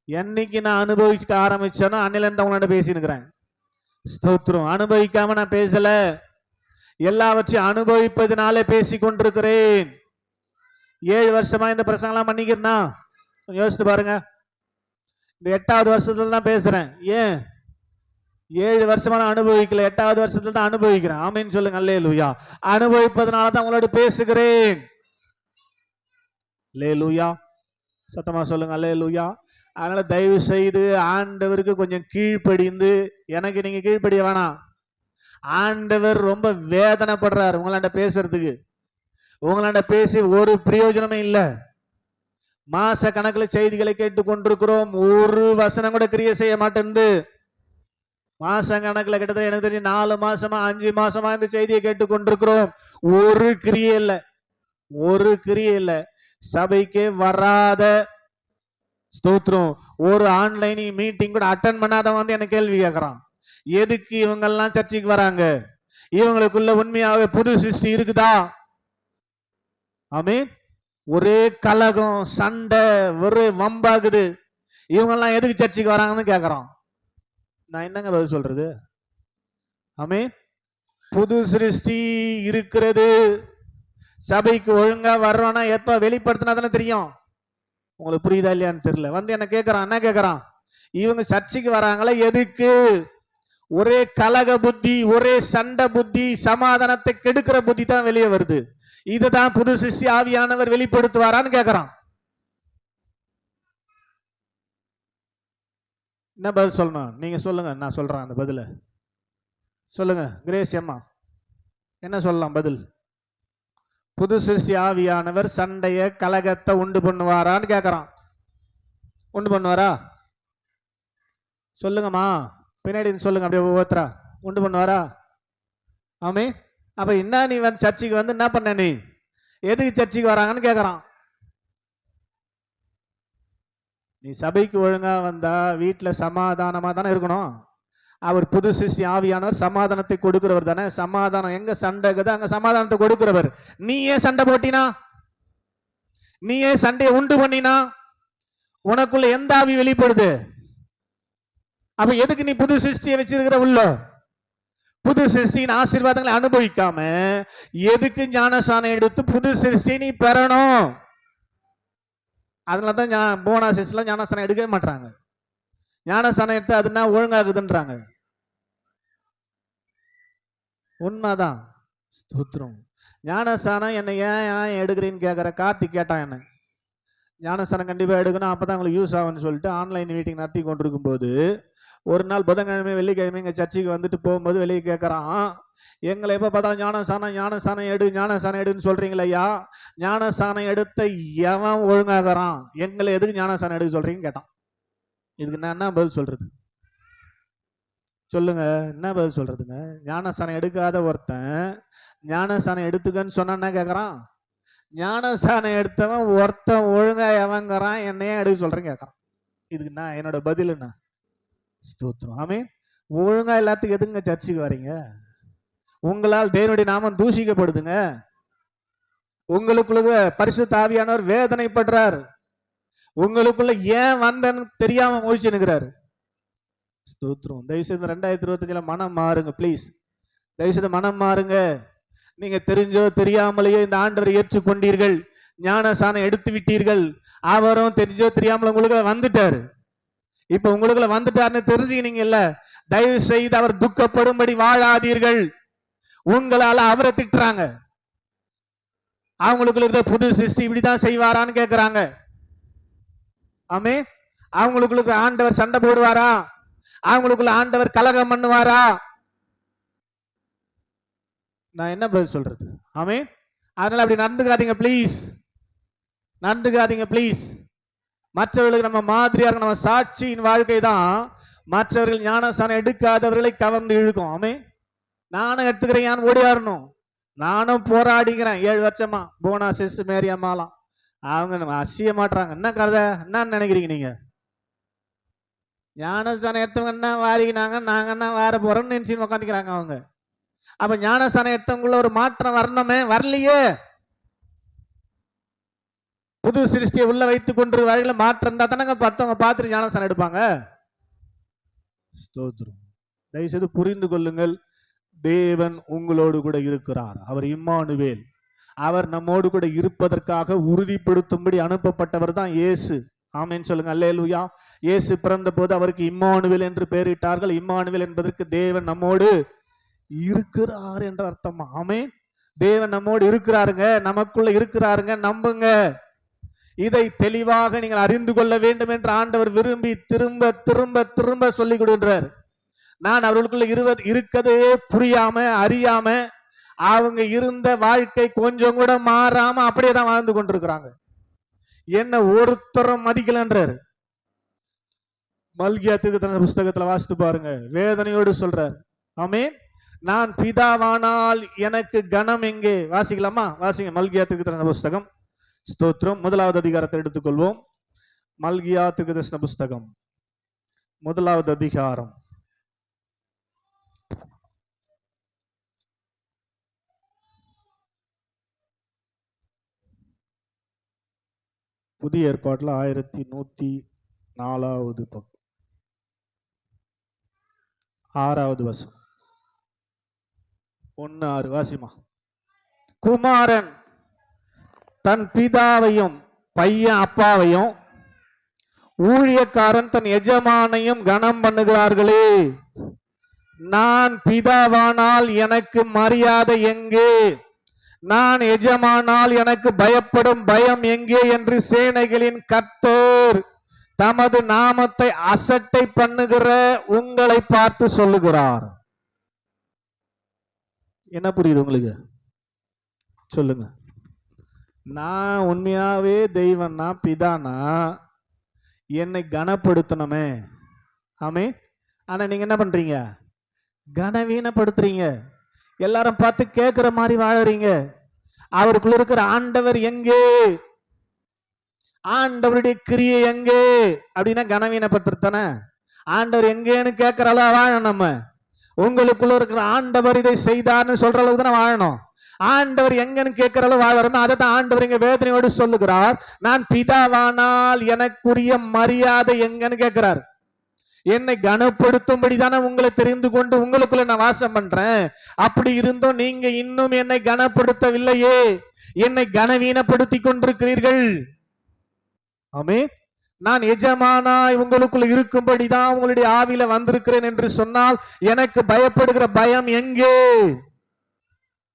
Speaker 1: என்னைக்கு நான் அனுபவிக்க ஆரம்பிச்சேனோ அன்னில இருந்து உங்களாண்ட பேசினுக்கிறேன். ஸ்தோத்திரம். அனுபவிக்காம நான் பேசல. எல்லாவற்றையும் அனுபவிப்பதனாலே பேசி கொண்டிருக்கிறேன். 7 வருஷமா இந்த பிரசங்கெல்லாம் பண்ணிக்கிறேன்னா யோசித்து பாருங்க. இந்த 8வது வருஷத்துல தான் பேசுறேன். ஏன் 7 வருஷமா நான் அனுபவிக்கல, 8வது வருஷத்துல தான் அனுபவிக்கிறேன். ஆமென் சொல்லுங்க. அல்லேலூயா. அனுபவிப்பதனால தான் உங்களோட பேசுகிறேன். அல்லேலூயா. சத்தமா சொல்லுங்க. அல்லேலூயா. அதனால தயவு செய்து ஆண்டவருக்கு கொஞ்சம் கீழ்ப்படிந்து, எனக்கு நீங்க கீழ்ப்படிய வேணாம். ஆண்டவர் ரொம்ப வேதனைப்படுறார் உங்களாண்ட பேசுறதுக்கு. உங்களாண்ட பேசி ஒரு பிரயோஜனமே இல்லை. மாச கணக்கில் செய்திகளை கேட்டுக் கொண்டிருக்கிறோம். ஒரு வசனம் கூட கிரியை செய்ய மாட்டேன். மாச கணக்கில் கிட்டத்தட்ட எனக்கு தெரிஞ்சு 4 மாசமா 5 மாசமா இந்த செய்தியை கேட்டுக் கொண்டிருக்கிறோம். ஒரு கிரியை இல்லை. ஒரு கிரியை இல்லை. சபைக்கே வராத, ஸ்தோத்திரம், ஒரு ஆன்லைன் மீட்டிங் கூட அட்டன் பண்ணாதவன் வந்து என்ன கேள்வி கேட்கறான். எதுக்கு இவங்கெல்லாம் சர்ச்சைக்கு வராங்க? இவங்களுக்குள்ள உண்மையாவே புது சிருஷ்டி இருக்குதா? ஆமென். ஒரே கலகம், சண்டை, ஒரே வம்பாகுது. இவங்கெல்லாம் எதுக்கு சர்ச்சைக்கு வராங்கன்னு கேட்கறான். நான் என்னங்க பதில் சொல்றது? ஆமென். புது சிருஷ்டி இருக்கிறது. சபைக்கு ஒழுங்கா வர்றோம்னா எப்ப வெளிப்படுத்தினா தானே தெரியும். உங்களுக்கு புரியுதா இல்லையான்னு தெரியல. வந்து என்ன கேட்கறான். என்ன கேட்கறான்? இவங்க சர்ச்சைக்கு வராங்களா எதுக்கு? ஒரே கலக புத்தி, ஒரே சண்டை புத்தி, சமாதானத்தை கெடுக்கிற புத்தி தான் வெளியே வருது. இதுதான் புது சிருஷ்டி ஆவியானவர் வெளிப்படுத்துவாரான்னு கேட்கறான். என்ன பதில் சொல்லணும்? நீங்க சொல்லுங்க. நான் சொல்றேன் அந்த பதில. சொல்லுங்க கிரேஸ் அம்மா, என்ன சொல்லலாம் பதில்? புது சிருஷ்டி ஆவியானவர் சண்டைய கலகத்தை உண்டு பண்ணுவாரான்னு கேட்கறான். உண்டு பண்ணுவாரா? சொல்லுங்கம்மா, பின்னாடி சொல்லுங்க. அப்படியே ஒவ்வொருத்தரா உண்டு பண்ணுவாரா? ஆமே. அப்ப என்ன நீ வந்து சர்ச்சைக்கு வந்து என்ன பண்ண? நீ எதுக்கு சர்ச்சைக்கு வராங்கன்னு கேட்கறான். நீ சபைக்கு ஒழுங்கா வந்தா வீட்டுல சமாதானமா தானே இருக்கணும். அவர் புது சிருஷ்டி ஆவியானவர் சமாதானத்தை கொடுக்கிறவர் தானே. சமாதானம் எங்க சண்டை இருக்குதோ அங்க சமாதானத்தை கொடுக்கிறவர். நீ ஏன் சண்டை போட்டினா? நீ ஏன் சண்டையை உண்டு பண்ணினா? உனக்குள்ள எந்த ஆவி வெளிப்படுது? அப்ப எதுக்கு நீ புது சிருஷ்டியை வச்சிருக்கிற? உள்ள புது சிருஷ்டியின் ஆசீர்வாதங்களை அனுபவிக்காம எதுக்கு ஞானசானம் எடுத்து புது சிருஷ்டியை நீ பெறணும்? அதனாலதான் போனாசிஸ்ல ஞானசானம் எடுக்கவே மாட்டாங்க. ஞானசானம் எடுத்து அதுனா ஒழுங்காகுதுன்றாங்க. உண்மைதான். ஸ்தோத்திரம். ஞானசானம் என்ன ஏன் எடுக்கிறீன்னு கேட்கிற கார்த்திக் கேட்டான் என்ன. ஞானசானம் கண்டிப்பா எடுக்கணும், அப்பதான் உங்களுக்கு யூஸ் ஆகும்னு சொல்லிட்டு ஆன்லைன் மீட்டிங் நடத்தி கொண்டிருக்கும் போது ஒரு நாள் புதன்கிழமை வெள்ளிக்கிழமை எங்க சர்ச்சைக்கு வந்துட்டு போகும்போது வெளியே கேட்கறான், எங்களை எப்ப பார்த்தாலும் ஞானசானம் எடுன்னு சொல்றீங்களா ஐயா? ஞானசானம் எடுத்த எவன் ஒழுங்காகிறான்? எங்களை எதுக்கு ஞானசானம் எடுக்க சொல்றீங்கன்னு கேட்டான். இதுக்கு நான் என்ன பதில் சொல்றது? சொல்லுங்க, என்ன பதில் சொல்றதுங்க? ஞானசானம் எடுக்காத ஒருத்தன் ஞானசானம் எடுத்துக்கன்னு சொன்னா என்ன கேட்கறான்? ஞானசானம் எடுத்தவன் ஒருத்தன் ஒழுங்கா எவங்கிறான், என்னையே எடுக்க சொல்றேன்னு கேட்கறான். இதுக்கு நான் என்னோட பதில் என்ன? ஸ்தோத்திரம். ஆமென். ஒழுங்கா எல்லாத்துக்கும் எதுங்க சர்ச்சுக்கு வரீங்க? உங்களால் தேவனுடைய நாமம் தூஷிக்கப்படுதுங்க. உங்களுக்குள்ள பரிசுத்த ஆவியானவர் வேதனைப்படுறார். உங்களுக்குள்ள ஏன் வந்தன்னு தெரியாம முழிச்சுனுக்கிறாரு. ஸ்தோத்திரம். தயவுசெய்து 2025 மனம் மாறுங்க பிளீஸ். தயவுசெய்து மனம் மாறுங்க. நீங்க தெரிஞ்சோ தெரியாமலேயோ இந்த ஆண்டவரை ஏற்றுக்கொண்டீர்கள், ஞானசானம் எடுத்து விட்டீர்கள். அவரும் தெரிஞ்சோ தெரியாமல் உங்களுக்கு வந்துட்டாரு. இப்ப உங்களுக்குள்ள வந்துட்டாருன்னு தெரிஞ்சுக்கினீங்க இல்ல, தயவு செய்து அவர் துக்கப்படும்படி வாழாதீர்கள். உங்களால அவரை திட்டுறாங்க. அவங்களுக்குள்ள புது சிருஷ்டி இப்படிதான் செய்வாரான்னு கேட்கிறாங்க. ஆமே. அவங்களுக்குள்ள ஆண்டவர் சண்டை போடுவாரா? அவங்களுக்குள்ள ஆண்டவர் கலகம் பண்ணுவாரா? நான் என்ன பதில் சொல்றது? ஆமே. அதனால அப்படி நடந்துக்காதீங்க பிளீஸ். நடந்துக்காதீங்க பிளீஸ். மற்றவர்களுக்கு நம்ம மாதிரியா நம்ம சாட்சியின் வாழ்க்கை தான் மற்றவர்கள் ஞானசானம் எடுக்காதவர்களை கவர்ந்து இழுக்கும். ஆமே. நானும் எடுத்துக்கிறேன், ஓடியாரணும். நானும் போராடிக்கிறேன் 7 வருஷமா. போனா சிஸ்டர் மேரி அம்மாலாம் அவங்க நம்ம அசிய மாட்டுறாங்க. என்ன கதை, என்னன்னு நினைக்கிறீங்க நீங்க? ஞானசானம் எடுத்தவங்க என்ன வாரிக்கினாங்க, நாங்க என்ன வேற போறோம்னு நினைச்சு உட்காந்துக்கிறாங்க அவங்க. அப்ப ஞானசானம் எடுத்தவங்களுள்ள ஒரு மாற்றம் வரணுமே, வரலையே. புது சிருஷ்டியை உள்ள வைத்துக் கொண்டு வழியில மாற்றம் இருந்தா தானங்க பத்தவங்க பார்த்துட்டு ஞானசானம் எடுப்பாங்க. ஸ்தோத்திரம். தயவுசெய்து புரிந்து கொள்ளுங்கள், தேவன் உங்களோடு கூட இருக்கிறார். அவர் இம்மானுவேல். அவர் நம்மோடு கூட இருப்பதற்காக உறுதிப்படுத்தும்படி அனுப்பப்பட்டவர் தான் இயேசு. ஆமென் சொல்லுங்க. அல்லேலூயா. இயேசு பிறந்த போது அவருக்கு இம்மானுவேல் என்று பெயரிட்டார்கள். இம்மானுவேல் என்பதற்கு தேவன் நம்மோடு இருக்கிறார் என்ற அர்த்தமா. ஆமென். தேவன் நம்மோடு இருக்கிறாருங்க, நமக்குள்ள இருக்கிறாருங்க, நம்புங்க. இதை தெளிவாக நீங்கள் அறிந்து கொள்ள வேண்டும் என்று ஆண்டவர் விரும்பி திரும்ப திரும்ப திரும்ப சொல்லிக் கொடுக்கிறார். நான் அவர்களுக்குள்ள இருக்கதே புரியாம அறியாம அவங்க இருந்த வாழ்க்கை கொஞ்சம் கூட மாறாம அப்படியே தான் வாழ்ந்து கொண்டிருக்கிறாங்க. என்ன ஒருத்தரும் மதிக்கலன்றார். மல்கியா தீர்க்கதரிசன புஸ்தகத்துல வாசித்து பாருங்க, வேதனையோடு சொல்றார். ஆமென். நான் பிதாவானால் எனக்கு கனம் எங்கே? வாசிக்கலாமா? வாசிங்க மல்கியா தீர்க்கதரிசன புஸ்தகம். ஸ்தோத்திரம். 1வது அதிகாரத்தை எடுத்துக்கொள்வோம். மல்கியா தீர்க்கதரிசன புஸ்தகம் 1வது அதிகாரம். புதிய ஏற்பாட்டில் 1104வது பக்கம் 6வது வசனம். 1:6 வாசிமா. குமாரன் தன் பிதாவையும் பையன் அப்பாவையும் ஊழியக்காரன் தன் எஜமானையும் கனம் பண்ணுகிறார்களே, நான் பிதாவானால் எனக்கு மரியாதை எங்கே? நான் எஜமானால் எனக்கு பயப்படும் பயம் எங்கே என்று சேனைகளின் கர்த்தர் தமது நாமத்தை அசட்டை பண்ணுகிற உங்களை பார்த்து சொல்லுகிறார். என்ன புரியுது உங்களுக்கு? சொல்லுங்க. நான் உண்மையாவே தெய்வம்னா பிதானா என்னை கனப்படுத்தணுமே. ஆமே. ஆனா நீங்க என்ன பண்றீங்க? கனவீனப்படுத்துறீங்க. எல்லாரும் பார்த்து கேட்கிற மாதிரி வாழறீங்க. அவருக்குள்ள இருக்கிற ஆண்டவர் எங்கே? ஆண்டவருடைய கிரியை எங்கே அப்படின்னா கனவீனப்படுத்துறதானே. ஆண்டவர் எங்கேன்னு கேட்கிற அளவு வாழணும். நம்ம உங்களுக்குள்ள இருக்கிற ஆண்டவர் இதை செய்தார்னு சொல்ற அளவுக்கு தானே வாழணும். ஆண்டவர் எங்கன்னு கேட்கிற அளவு வாழறோம். அதை தான் ஆண்டவர் இங்க வேதனையோடு சொல்லுகிறார். நான் பிதாவானால் எனக்குரிய மரியாதை எங்கன்னு கேட்கிறார். என்னை கனப்படுத்தும்படி தானே உங்களை தெரிந்து கொண்டு உங்களுக்குள்ள நான் வாசம் பண்றேன். அப்படி இருந்தும் நீங்க இன்னும் என்னை கனப்படுத்தவில்லையே, என்னை கனவீனப்படுத்தி கொண்டிருக்கிறீர்கள். ஆமே. நான் எஜமானாய் உங்களுக்குள்ள இருக்கும்படிதான் உங்களுடைய ஆவியில வந்திருக்கிறேன் என்று சொன்னால் எனக்கு பயப்படுகிற பயம் எங்கே?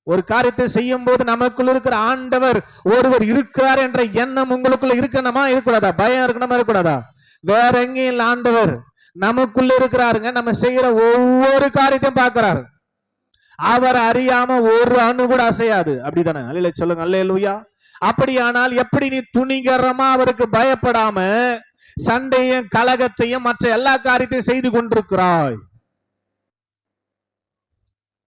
Speaker 1: ஒரு காரியத்தை செய்யும் போது நமக்குள்ள இருக்கிற ஆண்டவர் ஒருவர் இருக்கிறார் என்ற எண்ணம் உங்களுக்குள்ள இருக்கணுமா இருக்கக்கூடாதா? பயம் இருக்கணுமா இருக்கக்கூடாதா? வேற எங்கேயும் இல்ல, ஆண்டவர் நமக்குள்ள இருக்கிறாருங்க. நம்ம செய்யற ஒவ்வொரு காரியத்தையும் பார்க்கிறாரு. அவர் அறியாம ஒரு அணு கூட அசையாது. அப்படித்தானே? அல்ல சொல்லுங்க. அல்லேலூயா. அப்படியானால் எப்படி நீ துணிகரமா அவருக்கு பயப்படாம சண்டையும் கலகத்தையும் மற்ற எல்லா காரியத்தையும் செய்து கொண்டிருக்கிறாய்?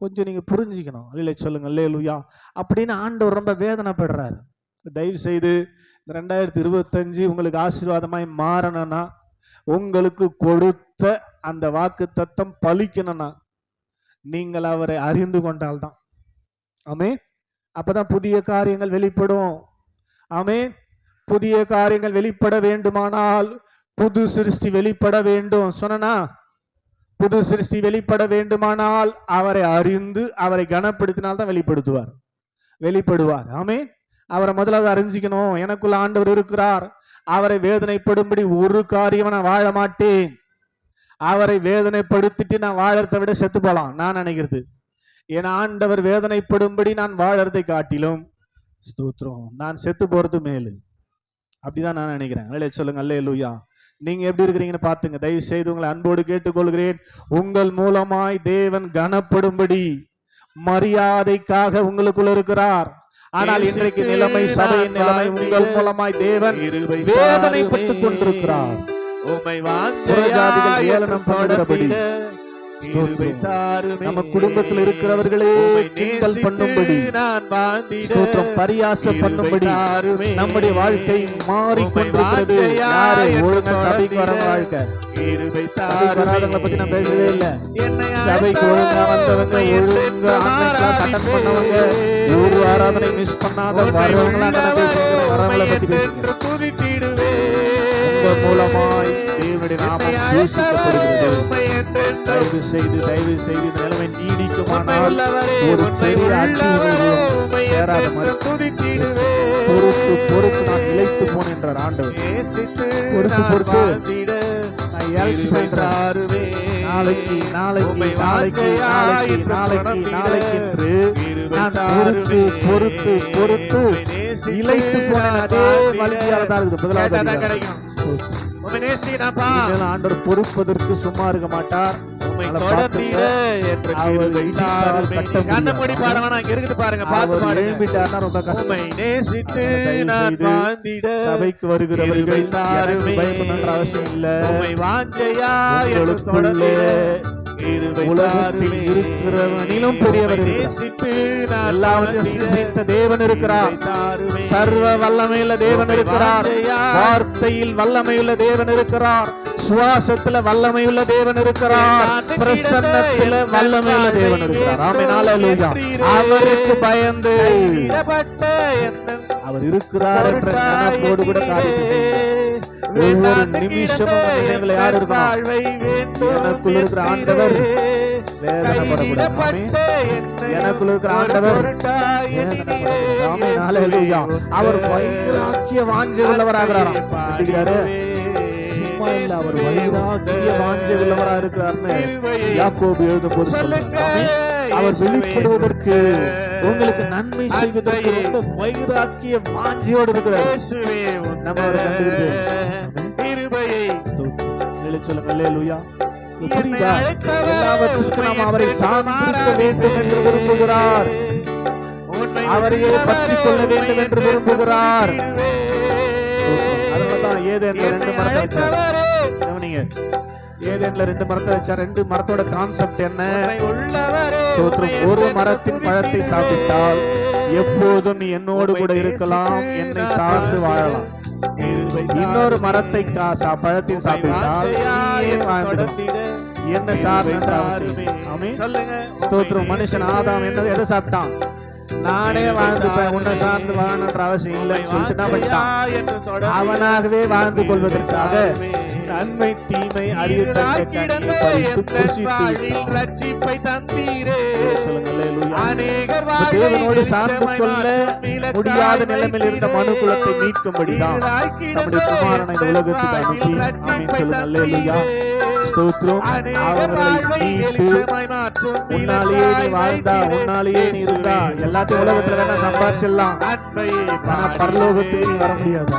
Speaker 1: கொஞ்சம் நீங்க புரிஞ்சுக்கணும். அல்ல சொல்லுங்க. அல்லேலூயா. அப்படின்னு ஆண்டவர் ரொம்ப வேதனைப்படுறாரு. தயவு செய்து 2025 உங்களுக்கு ஆசீர்வாதமாய் மாறணும்னா, உங்களுக்கு கொடுத்த அந்த வாக்கு தத்தம் பலிக்கணும்னா நீங்கள் அவரை அறிந்து கொண்டால்தான். ஆமே. அப்பதான் புதிய காரியங்கள் வெளிப்படும். ஆமே. புதிய காரியங்கள் வெளிப்பட வேண்டுமானால் புது சிருஷ்டி வெளிப்பட வேண்டும் சொன்னா, புது சிருஷ்டி வெளிப்பட வேண்டுமானால் அவரை அறிந்து அவரை கனப்படுத்தினால்தான் வெளிப்படுவார். ஆமென். அவரை முதலாவது அறிஞ்சிக்கணும். எனக்குள்ள ஆண்டவர் இருக்கிறார், அவரை வேதனைப்படும்படி ஒரு காரியம் நான் வாழ மாட்டேன். அவரை வேதனைப்படுத்திட்டு நான் வாழறதை விட செத்து போலாம் நான் நினைக்கிறது. என் ஆண்டவர் வேதனைப்படும்படி நான் வாழறதை காட்டிலும் ஸ்தோத்திரம் நான் செத்து போறது மேலு. அப்படிதான் நான் நினைக்கிறேன். சொல்லுங்க அல்லேலூயா. நீங்க எப்படி இருக்கிறீங்கன்னு பாத்துங்க. தயவு செய்து உங்களை அன்போடு கேட்டுக்கொள்கிறேன். உங்கள் மூலமாய் தேவன் கனப்படும்படி மரியாதைக்காக உங்களுக்குள்ள இருக்கிறார். ஆனால் இன்றைக்கு நிலைமை, சபையின் நிலைமை, உங்கள் மூலமாய் தேவன் வேதனைப்பட்டுக் கொண்டிருக்கிறார். புறஜாதிகள் ஏளனம் பண்ணுகிறபடி நம்ம குடும்பத்தில் இருக்கிறவர்களே கிண்டல் பண்ணும்படி, ஸ்தோத்திரம் பரியாசம் பண்ணும்படி நம்முடைய வாழ்க்கை மாறிக்கொண்டிருக்கிறது. யாரு ஒழுங்கா சபைக்கு வர வாழ்க்கை, சபைக்கு வராதவங்களை பத்தி நான் பேசவே இல்லை. சபைக்கு ஒழுங்கா வந்தவங்க, ஒழுங்கா அட்டன் பண்ணவங்க, ஒரு ஆராதனை மிஸ் பண்ணாத வரவங்களா வரவங்களை பத்தி பேசுகிறேன். உங்க மூலமாய் தேவனுடைய நாமம் தூஷிக்கப்படுகிறது. தயவு செய்து இந்த நிலைமை நீடிக்குமானால் ஒரு பெரிய சேராத மாதிரி பொறுத்து நான் இழைத்து போனேன் என்றார் ஆண்டவர். பொறுத்து நான் இழைத்து போயின்றார். நாளைக்கு என்று நான் பொறுத்து இழைத்து போனேன். அதே வழியாலதான் இருக்குது. முதலாவது ஆண்டவர் பொறுப்பதற்கு சும்மா இருக்க மாட்டார். சபைக்கு வருகிறவர்கள் பயப்பட அவசியம் இல்லை. உலகத்தில் இருக்கிறவனிலும் பெரியவர் எல்லாவற்றையும் தேவன் இருக்கிறார். சர்வ வல்லமையுள்ள தேவன் இருக்கிறார். வார்த்தையில் வல்லமையுள்ள தேவன் இருக்கிறார். சுவாசத்துல வல்லமையுள்ள தேவன் இருக்கிறார். பிரசன்னத்துல வல்லமையுள்ள தேவன் இருக்கிறார். ஆமென். அல்லேலூயா. அவருக்கு பயந்து அவர் இருக்கிறார் என்ற ஞானத்தோடு கூட காரியத்தை ஒவ்வொரு நிமிஷமும் யார் இருக்கணும்? எனக்குள்ள இருக்கிற ஆண்டவர் வேதனைப்படக்கூடாது. எனக்குள்ள இருக்கிற ஆண்டவர் அவர் வைராக்கிய வாஞ்சை உள்ளவராகிறார். சும்மா இல்ல, அவர் வைராக்கிய வாஞ்சை உள்ளவராக இருக்கிறார்னு யாக்கோபு எழுதும் போது அவர் வெளிப்படுவதற்கு, உங்களுக்கு நன்மை செய்வதற்கு ரொம்ப வைராக்கிய வாஞ்சையோடு இருக்கிறார். நம்ம அவரை எல்லாவற்றுக்கும் நாம் அவரை சார்ந்திருக்க வேண்டும் என்று விரும்புகிறார். அவரையே பற்றிக் கொள்ள வேண்டும் என்று விரும்புகிறார். அதனாலதான் ஏதேன்ல ரெண்டு மரத்தை வச்சார். ரெண்டு மரத்தோட கான்செப்ட் என்ன? ஒரு மரத்தின் பழத்தை சாப்பிட்டால் எப்போதும் நீ என்னோடு கூட இருக்கலாம், என்னை சார்ந்து வாழலாம். இன்னொரு மரத்தை பழத்தை சாப்பிட்டால் என்ன சார்ந்த அவசியம். மனுஷன் ஆதாம் என்ன எதை சாப்பிட்டான்? நானே வாழ்ந்துப்பேன், உன்னை சார்ந்து வாழணுன்ற அவசியம் இல்லைன்னு சொல்லிட்டு அவனாகவே வாழ்ந்து கொள்வதற்காக நன்மை தீமை தேவனோடு சார்ந்து கொள்ள முடியாத நிலைமையில் இருந்த மனு குலத்தை மீட்கும்படிதான் நம்முடைய குமாரனை இந்த உலகத்துக்கு அனுப்பி அல்லேலூயா ஸ்தோத்திரம் அவர்களை மீட்டு உன்னாலேயே நீ வாழ்ந்தா, உன்னாலேயே நீ இருந்தா எல்லாத்தையும் உலகத்துல வேணா சம்பாதிச்சிடலாம், ஆனா பரலோகத்துக்கு நீ வர முடியாது.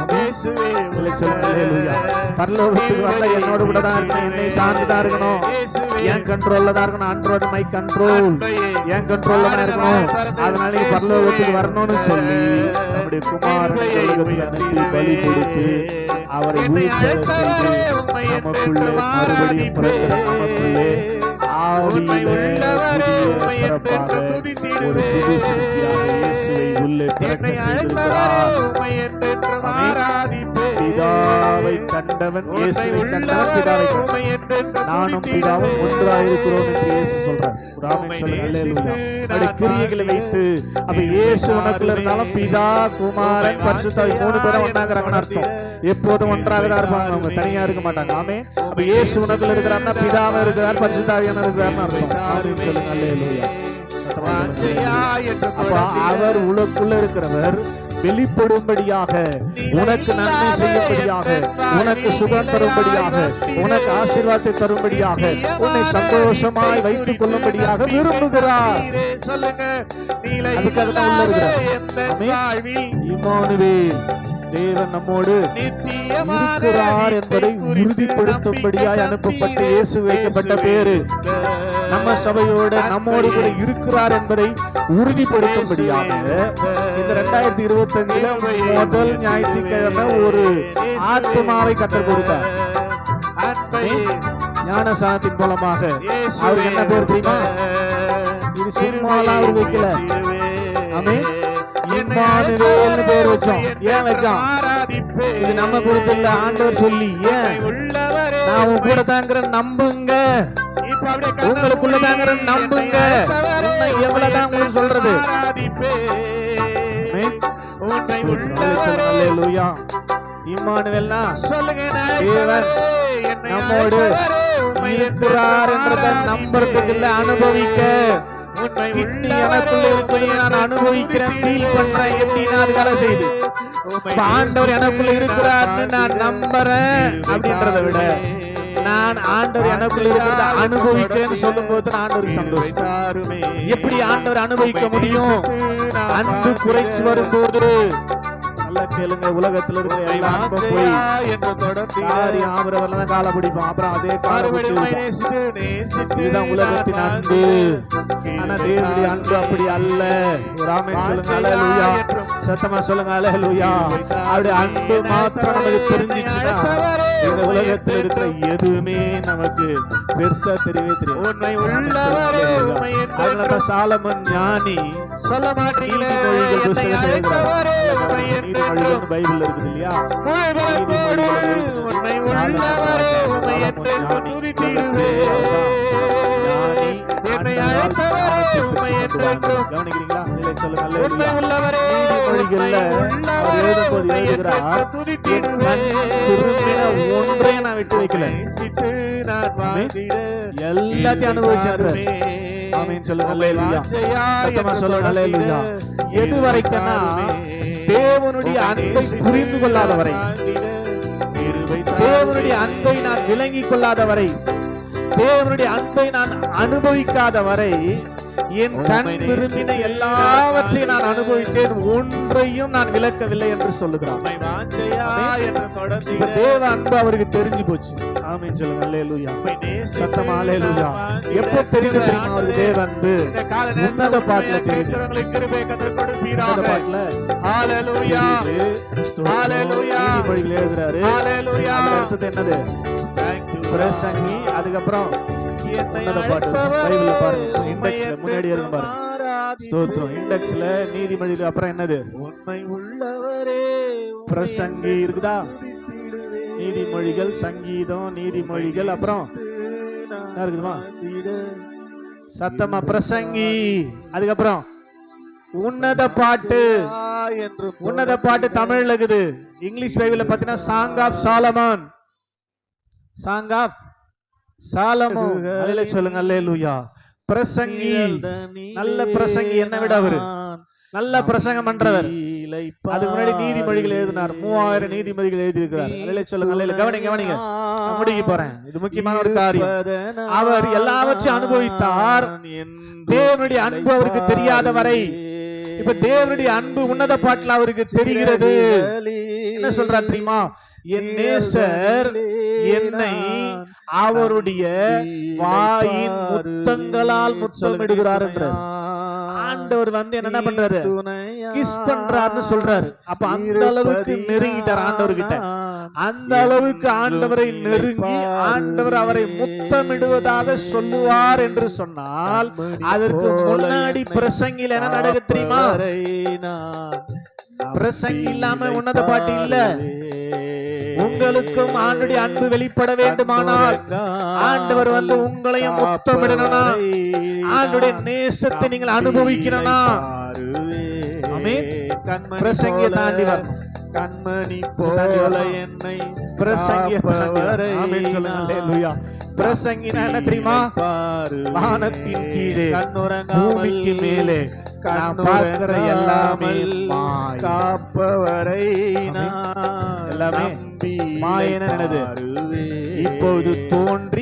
Speaker 1: பரலோகத்துக்கு வரல என்னோட கூட தான் இருக்கணும், என்னை சார்ந்துதான் இருக்கணும், என் கண்ட்ரோல்ல தான் இருக்கணும். ஆண்ட்ராய்டு மை கண்ட்ரோல், என் கண்ட்ரோல்ல தான் இருக்கணும். அதனால நீ பரலோகத்துக்கு வரணும்னு சொல்லி நம்முடைய குமாரனை அனுப்பி பலி கொடுத்து அவரை நமக்குள்ளே மறுபடியும் பிறக்கிற நமக்குள்ளே ஒரு புது சிருஷ்டியாக இயேசுவை உள்ளே பிறக்க செய்திருக்கிறார். பிதாவை கண்டவன், இயேசுவை கண்டவன் பிதாவை கண்டவன். நானும் பிதாவும் ஒன்றாயிருக்கிறோம் என்று இயேசு சொல்றார். ஆமென் சொல்லுங்க. அல்லேலூயா. அவருடைய கிரியைகளை வைத்து அப்ப இயேசு உனக்குள்ள இருந்தாலும் பிதா, குமாரன், பரிசுத்த ஆவி 3 பேரும் ஒன்றாகிறாங்கன்னு அர்த்தம். எப்போதும் ஒன்றாக தான் இருப்பாங்க, அவங்க தனியா இருக்க மாட்டாங்க. ஆமென். அப்ப இயேசு உனக்குள்ள இருக்கிறார்னா பிதாவை இருக்கிறார், பரிசுத்த ஆவியான இருக்கிறார்னு அர்த்தம். ஆமென் சொல்லுங்க. அல்லேலூயா. அப்ப அவர் உனக்குள்ள இருக்கிறவர் வெளிப்படும்படியாக, உனக்கு நன்மை செய்யும்படியாக, உனக்கு சுகம் தரும்படியாக, உனக்கு ஆசீர்வாதத்தை தரும்படியாக, உன்னை சந்தோஷமாய் வைத்துக் கொள்ளும்படியாக விரும்புகிறார். அதுக்காக தான் உள்ள இருக்கிறார். இம்மானுவேல், தேவன் நம்மோடு இருக்கிறார் என்பதை உறுதிப்படுத்தும்படியாய் அனுப்பப்பட்ட இயேசு வைக்கப்பட்ட பேரு. நம்ம சபையோட நம்மோடு கூட இருக்கிறார் என்பதை உறுதிப்படுத்தும்படியாக இந்த 2025 முதல் ஞாயிற்றுக்கிழமை ஒரு ஆத்மாவை கத்தர் கொடுத்தார். ஞானசானத்தின் மூலமாக அவருக்கு என்ன பேர் தெரியுமா? இது சும்மாலாம் அவர் வைக்கல. ஆமென். இம்மானுவேல்னு பேர் வச்சோம். ஏன் வச்சோம்? இது நம்ம கொடுத்து இல்ல, ஆண்டவர் சொல்லி. ஏன்? நான் உங்க கூட தாங்கிற நம்புங்க, உங்களுக்குள்ள தாங்கிற நம்புங்க. எவ்வளவுதான் உங்களுக்கு சொல்றது? அல்லேலூயா. இம்மானுவேல்னா தேவன் நம்மோடு இருக்கிறார் என்றதை நம்புறதுக்கு இல்ல, அனுபவிக்க. எனக்குள்ள இருப்பதை நான் அனுபவிக்கிறேன், ஃபீல் பண்றேன். எப்படின்னா அது வேலை செய்யுது. ஆண்டவர் எனக்குள்ள இருக்கிறார்னு நான் நம்புறேன் அப்படின்றத விட, நான் ஆண்டவர் எனக்குள்ள இருக்கிறத அனுபவிக்கிறேன்னு சொல்லும் போது ஆண்டவருக்கு சந்தோஷம். எப்படி ஆண்டவர் அனுபவிக்க முடியும்? அன்பு குறைச்சு வரும்போது. நல்லா கேளுங்க. உலகத்துல இருக்கிற எல்லா அன்பும் போய் ஆபரவர்ல காலை பிடிப்போம், அப்புறம் அதே காலை இதுதான் உலகத்தின் அன்பு. ஆனா தேவனுடைய அன்பு அப்படி அல்ல. ஆமென் சொல்லுங்க. அல்லேலூயா. சத்தமா சொல்லுங்க. அல்லேலூயா. அவருடைய அன்பு மாத்திரம் நமக்கு தெரிஞ்சிச்சுன்னா இந்த உலகத்தில் இருக்கிற எதுவுமே நமக்கு பெருசா தெரியவே தெரியும். அதனால சாலமன் ஞானி சொல்ல மாட்டீங்களே, பைபிள் இருக்குது இல்லையா? கவனிக்கிறீங்களா? ஒன்றை நான் விட்டு வைக்கல, எல்லாத்தையும் அனுபவிச்சாரு. எது வரைக்கும்? தேவனுடைய அன்பை புரிந்து கொள்ளாத வரை, தேவனுடைய அன்பை நான் விளங்கிக் கொள்ளாத வரை, தேவனுடைய அன்பை நான் அனுபவிக்காத வரை என் கண் விரும்பின எல்லாவற்றையும் நான் அனுபவித்தேன், ஒன்றையும் நான் விளக்கவில்லை என்று சொல்லுகிறான். தேவ அன்பு அவருக்கு தெரிஞ்சு போச்சு. ஆமென் சொல்லுங்க. அல்லேலூயா. சத்தமா அல்லேலூயா. எப்ப தெரியுது தெரியுமா அவருக்கு தேவ அன்பு? உன்னத பாட்டுல தெரியுது. உன்னத பாட்டுல ஹalleluya ஹalleluya நீதிமொழிகள் எழுதுறாரு. ஹalleluya. அடுத்து என்னது? பிரசங்கி. அதுக்கப்புறம் உன்னத பாட்டு பைபிள்ல பாருங்க, இண்டெக்ஸ்ல முன்னாடி இருக்கு பாருங்க. ஸ்தோத்திரம். இண்டெக்ஸ்ல நீதிமொழிகள் அப்புறம் என்னது? உண்மை உள்ளவரே. பிரசங்கி இருக்குதா? நீதிமொழிகள், சங்கீதம், நீதிமொழிகள், அப்புறம் என்ன இருக்குதுமா? சத்தமா பிரசங்கி. அதுக்கப்புறம் உன்னத பாட்டு. உன்னத பாட்டு தமிழ்ல இருக்குது. இங்கிலீஷ் பைபிள்ல பாத்தீங்கன்னா song of Solomon. Song of Solomon. Hallelujah சொல்லுங்க. அல்லேலூயா. பிரசங்கி. நல்ல பிரசங்கி. என்ன விட அவரு நல்ல பிரசங்கம் பண்றவர். அதுக்கு முன்னாடி நீதிமொழிகள் எழுதினார். 3000 நீதிமொழிகள் எழுதி இருக்கிறார். அல்லேலூயா சொல்லுங்க. அல்லேலூயா. கவனிங்க கவனிங்க, முடிக்க போறேன். இது முக்கியமான ஒரு காரியம். அவர் எல்லாவற்றையும் அனுபவித்தார். தேவனுடைய அன்பு அவருக்கு தெரியாத வரை. இப்ப தேவனுடைய அன்பு உன்னத பாட்டுல அவருக்கு தெரிகிறது. என்ன சொல்றார் தெரியுமா? என் நேசர் என்னை அவருடைய வாயின் முத்தங்களால் முத்தமிடுகிறார் என்றார். ஆண்டவர் என்ன பண்றாரு? கிஸ் பண்றாருன்னு சொல்றாரு. அப்ப அந்த அளவுக்கு நெருங்கிட்டார் ஆண்டவர்கிட்ட. அந்த அளவுக்கு ஆண்டவரை நெருங்கி ஆண்டவர் அவரை முத்தமிடுவதாக சொல்லுவார் என்று சொன்னால், அதற்கு முன்னாடி பிரசங்கில என்ன நடக்க தெரியுமா? பிரசங்கி இல்லாம உன்னத பாட்டு இல்ல. உங்களுக்கும் ஆண்டுடைய அன்பு வெளிப்பட வேண்டுமானால் ஆண்டவர் வந்து உங்களையும் முத்தமிடணும்னா ஆண்டுடைய நேசத்தை நீங்கள் அனுபவிக்கணும்னா பிரசங்கியை தாண்டி வரணும். கண்மணி போல என்னை பிரசங்கியை சொல்லுங்க. பிரசங்கினா என்ன தெரியுமா? வானத்தின் கீழே பூமிக்கு மேலே பார்க்கிற எல்லாமே காப்பவரை எல்லாமே மாயன என்னது இப்போது தோன்றி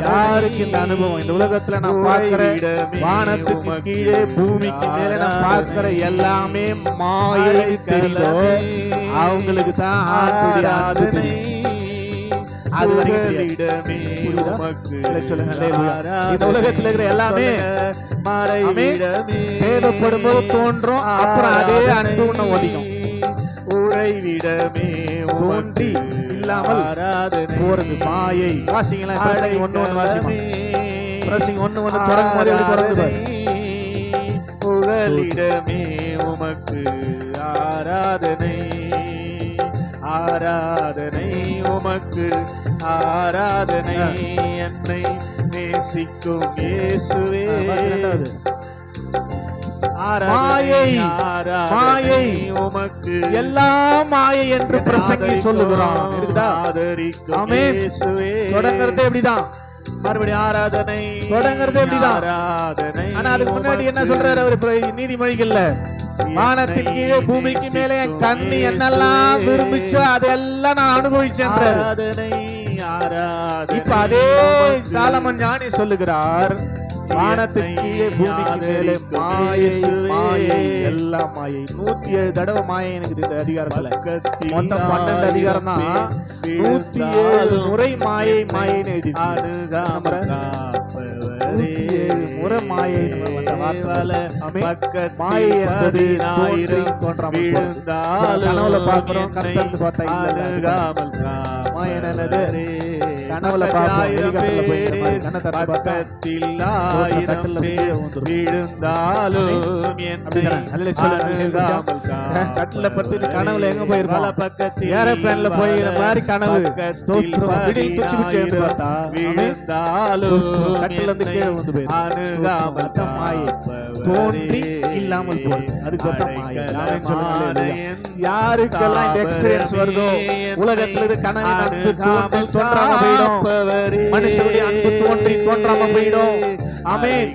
Speaker 1: யாருக்கு இந்த அனுபவம்? இந்த உலகத்துல நான் பார்க்கிற வானத்துக்கு கீழே பூமிக்கு மேல நான் பார்க்கிற எல்லாமே மாயை தெரியுதோ அவங்களுக்கு தான் ஆராதனை. அது வரைக்கும் இந்த உலகத்துல இருக்கிற எல்லாமே தேவைப்படும் போது தோன்றும், அப்புறம் அதே அன்பு உன்னை ஒழிக்கும். உறைவிடமே தோன்றி இல்லாமல் போறது மாயை. வாசிங்களா? ஒண்ணு வாசிமா ஒண்ணு தொடங்கும் போது தொடர்ந்து புகலிடமே உமக்கு ஆராதனை, ஆராதனை உமக்கு ஆராதனை, என்னை நேசிக்கும் இயேசுவே. மாயை மாயை உமக்கு எல்லாம் மாயை என்று பிரசங்கி சொல்லுகிறான். தொடங்குறது எப்படிதான்? மறுபடியும் ஆராதனை தொடங்குறது எப்படிதான்? ஆராதனை. ஆனா அதுக்கு முன்னாடி என்ன சொல்றாரு அவர் நீதிமொழிகள்ல? வானத்தின் கீழே பூமிக்கு மேலே என் கண்ணு என்னெல்லாம் விரும்பிச்சோ அதெல்லாம் நான் அனுபவிச்சேன். இப்ப அதே சாலமன் ஞானி சொல்லுகிறார், வானத்தின் கீழே பூமிக்கு மேலே மாயை மாயை எல்லாம் மாயை. 107 தடவை மாயை எனக்கு இந்த அதிகாரத்துல. மொத்தம் 12 அதிகாரம் தான். 107 முறை மாயை மாயைன்னு எழுதி முறை மாயை வந்த வார்த்தையால மாயை என்பது கனவுல பாக்குறோம், கணக்கு பார்த்தா மாயை என்னது? கனவுல பாக்குறோம், கட்டில பத்தி கனவுல எங்க போயிருப்பாங்க? ஏரோப்ளேன்ல போயிற மாதிரி கனவு. கட்டில இருந்து கீழே வந்து போயிரு. மாயை தோன்றி இல்லாமல் போகுது. அதுக்கு யாருக்கெல்லாம் இந்த எக்ஸ்பீரியன்ஸ் வருதோ, உலகத்துல இருந்து கனவு அன்பு தோன்றாம போயிடும், மனுஷனுடைய அன்பு தோன்றி தோன்றாம போயிடும். ஆமென்.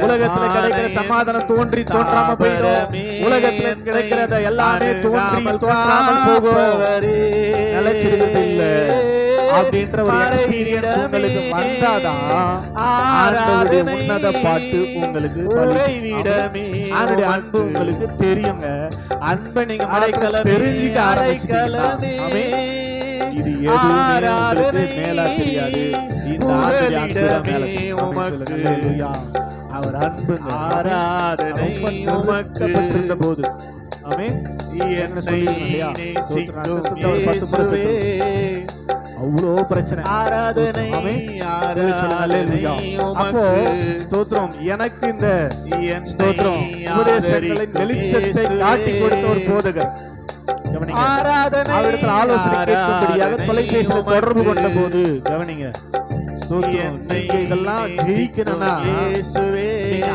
Speaker 1: உலகத்துல கிடைக்கிற சமாதானம் தோன்றி தோன்றாம போயிடும். உலகத்துல கிடைக்கிறத எல்லாமே தோன்றி தோன்றாமல் போகும். நிலைச்சிருக்கிறது இல்ல அப்படின்ற ஒரு எக்ஸ்பீரியன்ஸ் உங்களுக்கு வந்தாதான் ஆண்டவருடைய உன்னத பாட்டு உங்களுக்கு அவருடைய அன்பு உங்களுக்கு தெரியுங்க. அன்பை நீங்க தெரிஞ்சுக்க ஆரம்பிச்சிட்டீங்கன்னா இது எதுவுமே மேலா தெரியாது. இந்த அவர் அன்பு ஆராதனை உமக்கு போது அவ்வளோ பிரச்சனை. ஆராதனை அப்போ ஸ்தோத்திரம். எனக்கு இந்த ஸ்தோத்திரம் உபதேசங்களின் வெளிச்சத்தை காட்டி கொடுத்த ஒரு போதகர் அவரிடத்தில் ஆலோசனை கேட்கும்படியாக தொலைபேசியில் தொடர்பு கொண்ட போது கவனிங்க, இதெல்லாம் ஜெயிக்கணும்னா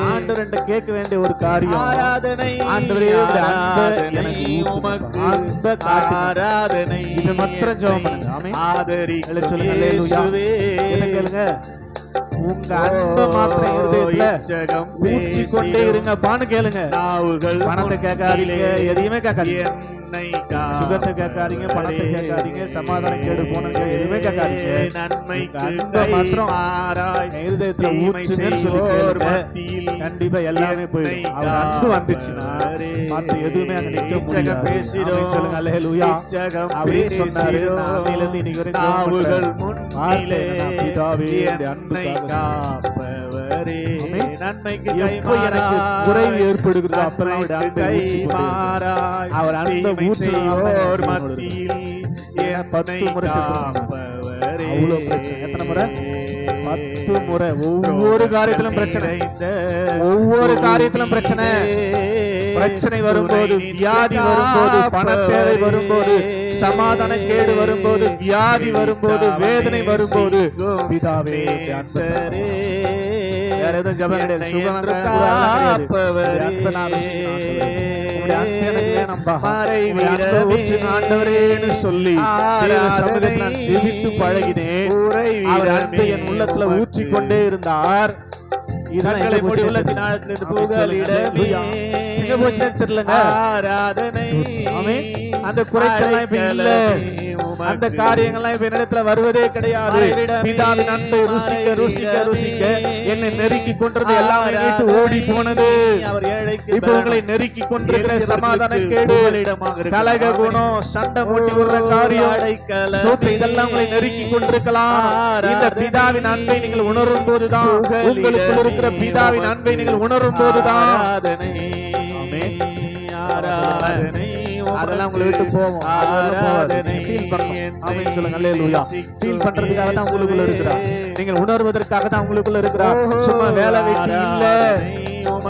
Speaker 1: ஆண்டவர்கிட்ட கேட்க வேண்டிய ஒரு காரியம், ஆண்டவரே இது மாத்திரம் ஜெபம் பண்ணுங்க. ஆமென். சொல்லுங்க, உங்க அன்பை மாத்திரம் இருதயத்துல ஊற்றி கொண்டே இருங்க. பானு கேளுங்க. பணத்தை கேட்காதீங்க, எதையுமே கேட்காதீங்க. சுகத்தை கேட்காதீங்க, பணத்தை கேட்காதீங்க, சமாதானம் கேடு போனங்க எதுவுமே கேட்காதீங்க. அன்பை மாத்திரம் இருதயத்துல ஊற்றுன்னு சொல்லி கண்டிப்பா எல்லாமே போயிடும். அவர் அன்பு வந்துச்சுன்னா மற்ற எதுவுமே அங்க நிக்க முடியாது. சொல்லுங்க அல்லேலூயா. அவரே சொன்னாரு, நாளையிலிருந்து இன்னைக்கு வரைக்கும் பிதாவே அன்புக்காக நன்மைக்கு குறைவு ஏற்படுகிறது. அவர் அன்பை ஊற்றுவோர் மத்தியில் 10 முறை அவ்வளவு பிரச்சனை. எத்தனை முறை? 10 முறை. ஒவ்வொரு காரியத்திலும் பிரச்சனை, ஒவ்வொரு காரியத்திலும் பிரச்சனை. பிரச்சனை வரும்போது, வியாதி வரும்போது, பணத்தேவை வரும்போது, சமாதான கேடு வரும்போது, வியாதி வரும்போது, வேதனை வரும்போது, பிதாவே வேற எதுவும் ஜெபம் கிடையாது. சொல்லி ஜெபித்து பழகினேன். அவர் அன்பை என் உள்ளத்துல ஊற்றி கொண்டே இருந்தார். அந்த குறைச்சல் அந்த காரியங்கள்லாம் இப்ப என்னிடத்துல வருவதே கிடையாது. பிதாவின் அன்பை ருசிக்க ருசிக்க ருசிக்க என்னை நெருக்கி கொண்டது எல்லாம் விட்டு ஓடி போனது. இப்ப உங்களை நெருக்கி கொண்டிருக்கிற சமாதான கேடு, கலக குணம், சண்டை மூட்டி விடுற காரியம், இதெல்லாம் உங்களை நெருக்கி கொண்டிருக்கலாம். இந்த பிதாவின் அன்பை நீங்கள் உணரும் போதுதான், உங்களுக்குள் இருக்கிற பிதாவின் அன்பை நீங்கள் உணரும் போதுதான் அதெல்லாம் உங்களை விட்டு போவோம். ஃபீல் பண்றதுக்காக தான் உங்களுக்குள்ள இருக்கிறார். நீங்கள் உணர்வதற்காக தான் உங்களுக்குள்ள இருக்கிறார். சும்மா வேலை வெட்டி இல்ல.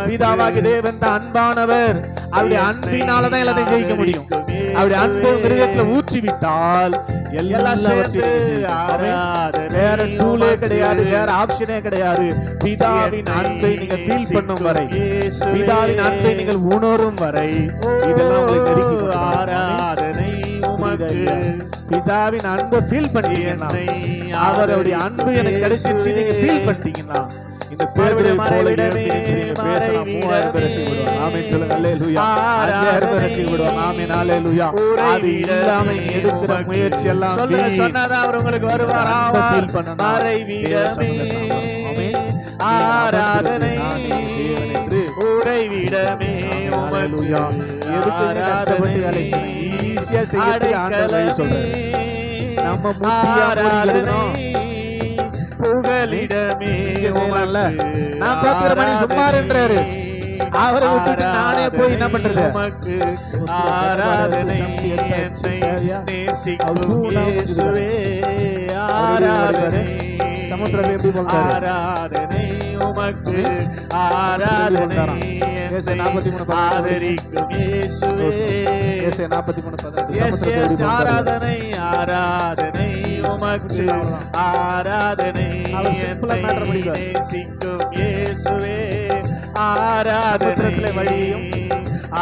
Speaker 1: பிதாவாகிய தேவன் தான் அன்பானவர். அவருடைய அன்பினாலதான் எல்லாத்தையும் ஜெயிக்க முடியும். அவருடைய அன்பு மிருகத்துல ஊற்றி விட்டால் வேற டூலே கிடையாது, வேற ஆப்ஷனே கிடையாது. பிதாவின் அன்பை நீங்க ஃபீல் பண்ணும் வரை, பிதாவின் அன்பை நீங்கள் உணரும் வரை, இதெல்லாம் ஆராதனை உமக்கு. பிதாவின் அன்பை ஃபீல் பண்ணீங்கன்னா, அவருடைய அன்பு எனக்கு கிடைச்சிருச்சு நீங்க ஃபீல் பண்ணிட்டீங்கன்னா, இந்த பேருடைய போலவிடமே பேசலாம். 3000 பேர் ரட்சிக்கப்படுவாங்க. ஆமென் சொல்லுங்க. அல்லேலூயா. 5000 பேர் ரட்சிக்கப்படுவாங்க. ஆமென். அல்லேலூயா. அது இல்லாம எடுக்கிற முயற்சி எல்லாம் சொன்னதா அவர் உங்களுக்கு வருவார். ஃபீல் பண்ணணும். மறைவிடமே ஆராதனை தேவனே உறைவிடமே அல்லேலூயா. எதுக்கு கஷ்டப்பட்டு வேலை செய்யணும்? ஈஸியா செய்யறது ஆண்டவர் சொல்றாரு. நம்ம முக்கியம் புகலிடமே நான் 10 மணி சுமார் என்றாரு. அவரை விட்டுட்டு நானே போய் என்ன பண்றது? ஆராதனை ஆராதனை சமுத்திரத்தை எப்படி சொல்றாரு? ஆராதனை உமக்கு ஆராதனை. 43 ஆதரிக்கும் இயேசுவே. 43 ஆராதனை ஆராதனை உமக்கு ஆராதனை. நேசிக்கும் இயேசுவே ஆராதனை வழியும்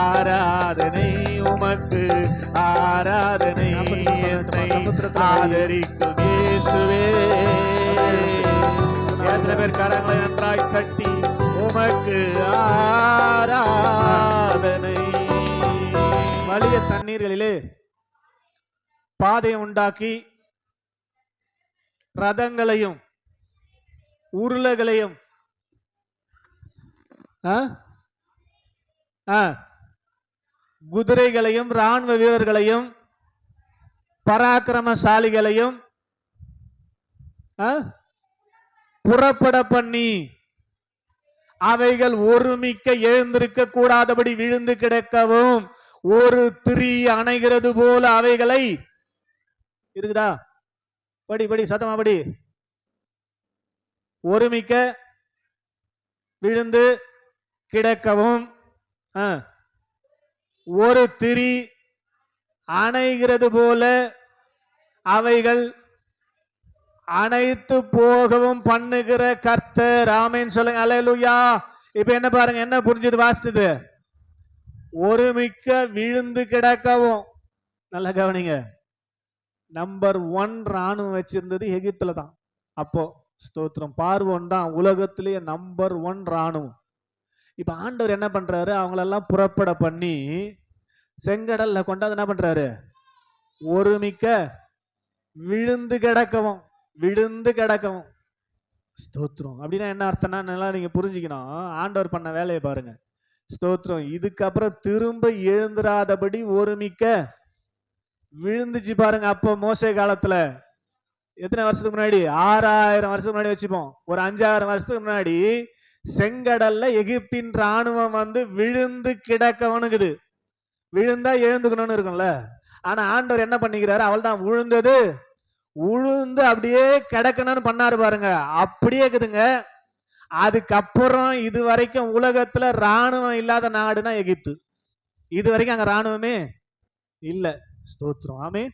Speaker 1: ஆராதனை உமக்கு ஆராதனை. ஆதரிக்கும் இயேசுவே. எத்தனை பேர் கரங்களை நன்றாய் தட்டி உமக்கு ஆராதனை. வலிய தண்ணீர்களிலே பாதையை உண்டாக்கி ரதங்களையும் உருளைகளையும் குதிரைகளையும் ராணுவ வீரர்களையும் பராக்கிரமசாலிகளையும் புறப்பட பண்ணி அவைகள் ஒருமிக்க எழுந்திருக்க கூடாதபடி விழுந்து கிடக்கவும் ஒரு திரி அணைகிறது போல அவைகளை இருக்குதா? படி படி சத்தமா படி. ஒருமிக்க விழுந்து கிடக்கவும் ஒரு திரி அணைகிறது போல அவைகள் அனைத்து போகவும் பண்ணுகிற கர்த்தர். ஆமென் சொல்லுங்க. அல்லேலூயா. இப்ப என்ன பாருங்க, என்ன புரிஞ்சது வாசித்தது? ஒருமிக்க விழுந்து கிடக்கவும். நல்லா கவனிங்க. நம்பர் 1 ராணுவம் வச்சிருந்தது எகிப்துல தான். அப்போ ஸ்தோத்திரம், பார்வோன் தான் உலகத்திலேயே நம்பர் 1 ராணுவம். இப்ப ஆண்டவர் என்ன பண்றாரு? அவங்களெல்லாம் புறப்பட பண்ணி செங்கடல்ல கொண்டாந்து என்ன பண்றாரு? ஒருமிக்க விழுந்து கிடக்கவும். விழுந்து கிடக்கவும். ஸ்தோத்திரம். அப்படின்னா என்ன அர்த்தம்னா நல்லா நீங்க புரிஞ்சுக்கணும். ஆண்டவர் பண்ண வேலையை பாருங்க. ஸ்தோத்திரம். இதுக்கப்புறம் திரும்ப எழுந்துராதபடி ஒருமிக்க விழுந்துச்சு பாருங்க. அப்போ மோசே காலத்துல எத்தனை வருஷத்துக்கு முன்னாடி? 6000 வருஷத்துக்கு முன்னாடி வச்சுப்போம். ஒரு 5000 வருஷத்துக்கு முன்னாடி செங்கடல்ல எகிப்தின் ராணுவம் வந்து விழுந்து கிடக்கவனுக்குது. விழுந்தா எழுந்துக்கணும்னு இருக்கும்ல. ஆனா ஆண்டவர் என்ன பண்ணிக்கிறாரு? அவள் தான் விழுந்தது உழுந்து அப்படியே கிடக்கணும்னு பண்ணாரு பாருங்க. அப்படியே இருக்குதுங்க. அதுக்கப்புறம் இது வரைக்கும் உலகத்துல ராணுவம் இல்லாத நாடுனா எகிப்து. இது வரைக்கும் அங்க ராணுவமே இல்ல. ஸ்தோத்திரம். ஆமென்.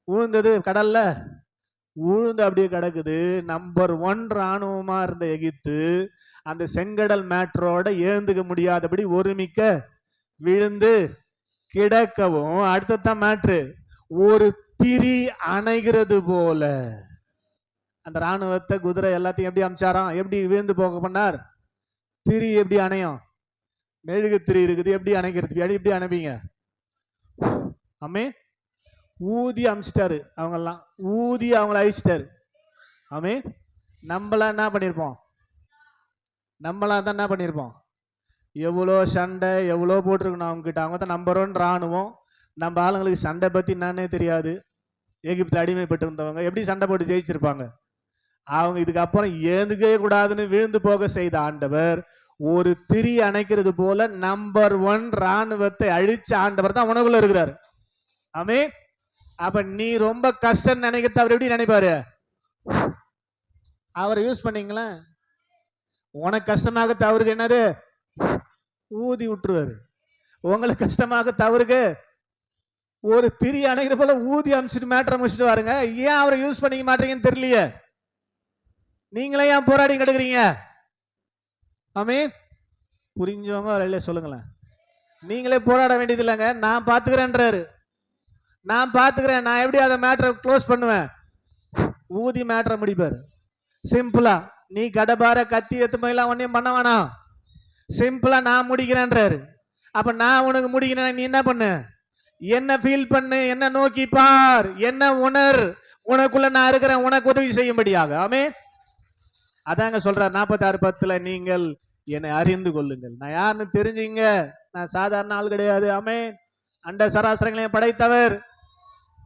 Speaker 1: ஊழ்ந்தது கடல்ல ஊழ்ந்து அப்படியே கிடக்குது. நம்பர் 1 ராணுவமா இருந்த எகிப்து அந்த செங்கடல் மேட்டரோட ஏந்துக்க முடியாதபடி ஒருமிக்க விழுந்து கிடக்கவும், அடுத்ததான் மேட்ரு, ஒரு திரி அணைகிறது போல அந்த ராணுவத்தை குதிரை எல்லாத்தையும் எப்படி அமிச்சாராம்? எப்படி விழுந்து போக பண்ணார்? திரி எப்படி அணையும்? மெழுகு திரி இருக்குது, எப்படி அணைக்கிறது? எப்படி அணைப்பீங்க? ஆமே ஊதி அமிச்சிட்டாரு. அவங்கெல்லாம் ஊதி அவங்கள அழிச்சிட்டாரு. ஆமே நம்மளாம் என்ன பண்ணியிருப்போம்? நம்மளாம் தான் என்ன பண்ணியிருப்போம்? எவ்வளோ சண்டை எவ்வளோ போட்டிருக்கணும் அவங்க கிட்ட. அவங்க தான் நம்பர் 1 ராணுவம். நம்ம ஆளுங்களுக்கு சண்டை பத்தி என்னன்னே தெரியாது. எகிப்து அடிமைப்பட்டு இருந்தவங்க எப்படி சண்டை போட்டு ஜெயிச்சிருப்பாங்க? அவங்க இதுக்கப்புறம் ஏந்துக்கவே கூடாதுன்னு விழுந்து போக செய்த ஆண்டவர் ஒரு திரி அணைக்கிறது போல நம்பர் 1 ராணுவத்தை அழிச்ச ஆண்டவர் தான் உனக்குள்ள இருக்கிறார். ஆமே அப்ப நீ ரொம்ப கஷ்டம் நினைக்கிறது அவர் எப்படி நினைப்பாரு? அவரை யூஸ் பண்ணீங்களா? உனக்கு கஷ்டமாக தவறுக்கு என்னது? ஊதி விட்டுருவாரு. உங்களுக்கு கஷ்டமாக தவறுக்கு ஒரு திரி அணைக்கிற போல ஊதி அமிச்சிட்டு மேட்டரை முடிச்சுட்டு வாருங்க. ஏன் அவரை யூஸ் பண்ணிக்க மாட்டீங்கன்னு தெரியலையே. நீங்களே ஏன் போராடி கிடக்குறீங்க? ஆமே புரிஞ்சவங்க இல்லையா சொல்லுங்களேன். நீங்களே போராட வேண்டியது இல்லைங்க, நான் பாத்துக்கிறேன்றாரு. நான் பாத்துக்கிறேன், நான் எப்படி அதை மேட்டரை க்ளோஸ் பண்ணுவேன்? ஊதி மேட்டரை முடிப்பாரு. சிம்பிளா. நீ கடபார கத்தி எத்து போயெல்லாம் ஒன்னையும் பண்ண வேணாம், சிம்பிளா நான் முடிக்கிறேன்றாரு. அப்ப நான் உனக்கு முடிக்கிறேன், நீ என்ன பண்ணு? என்ன ஃபீல் பண்ணு, என்ன நோக்கி பார், என்ன உணர், உனக்குள்ள நான் இருக்கிறேன் உனக்கு உதவி செய்யும்படியாக. ஆமே அதாங்க சொல்றார் 46:10, நீங்கள் என்னை அறிந்து கொள்ளுங்கள். நான் யாருன்னு தெரிஞ்சுங்க. நான் சாதாரண ஆள் கிடையாது. ஆமே அண்ட சராசரங்களையும் படைத்தவர்,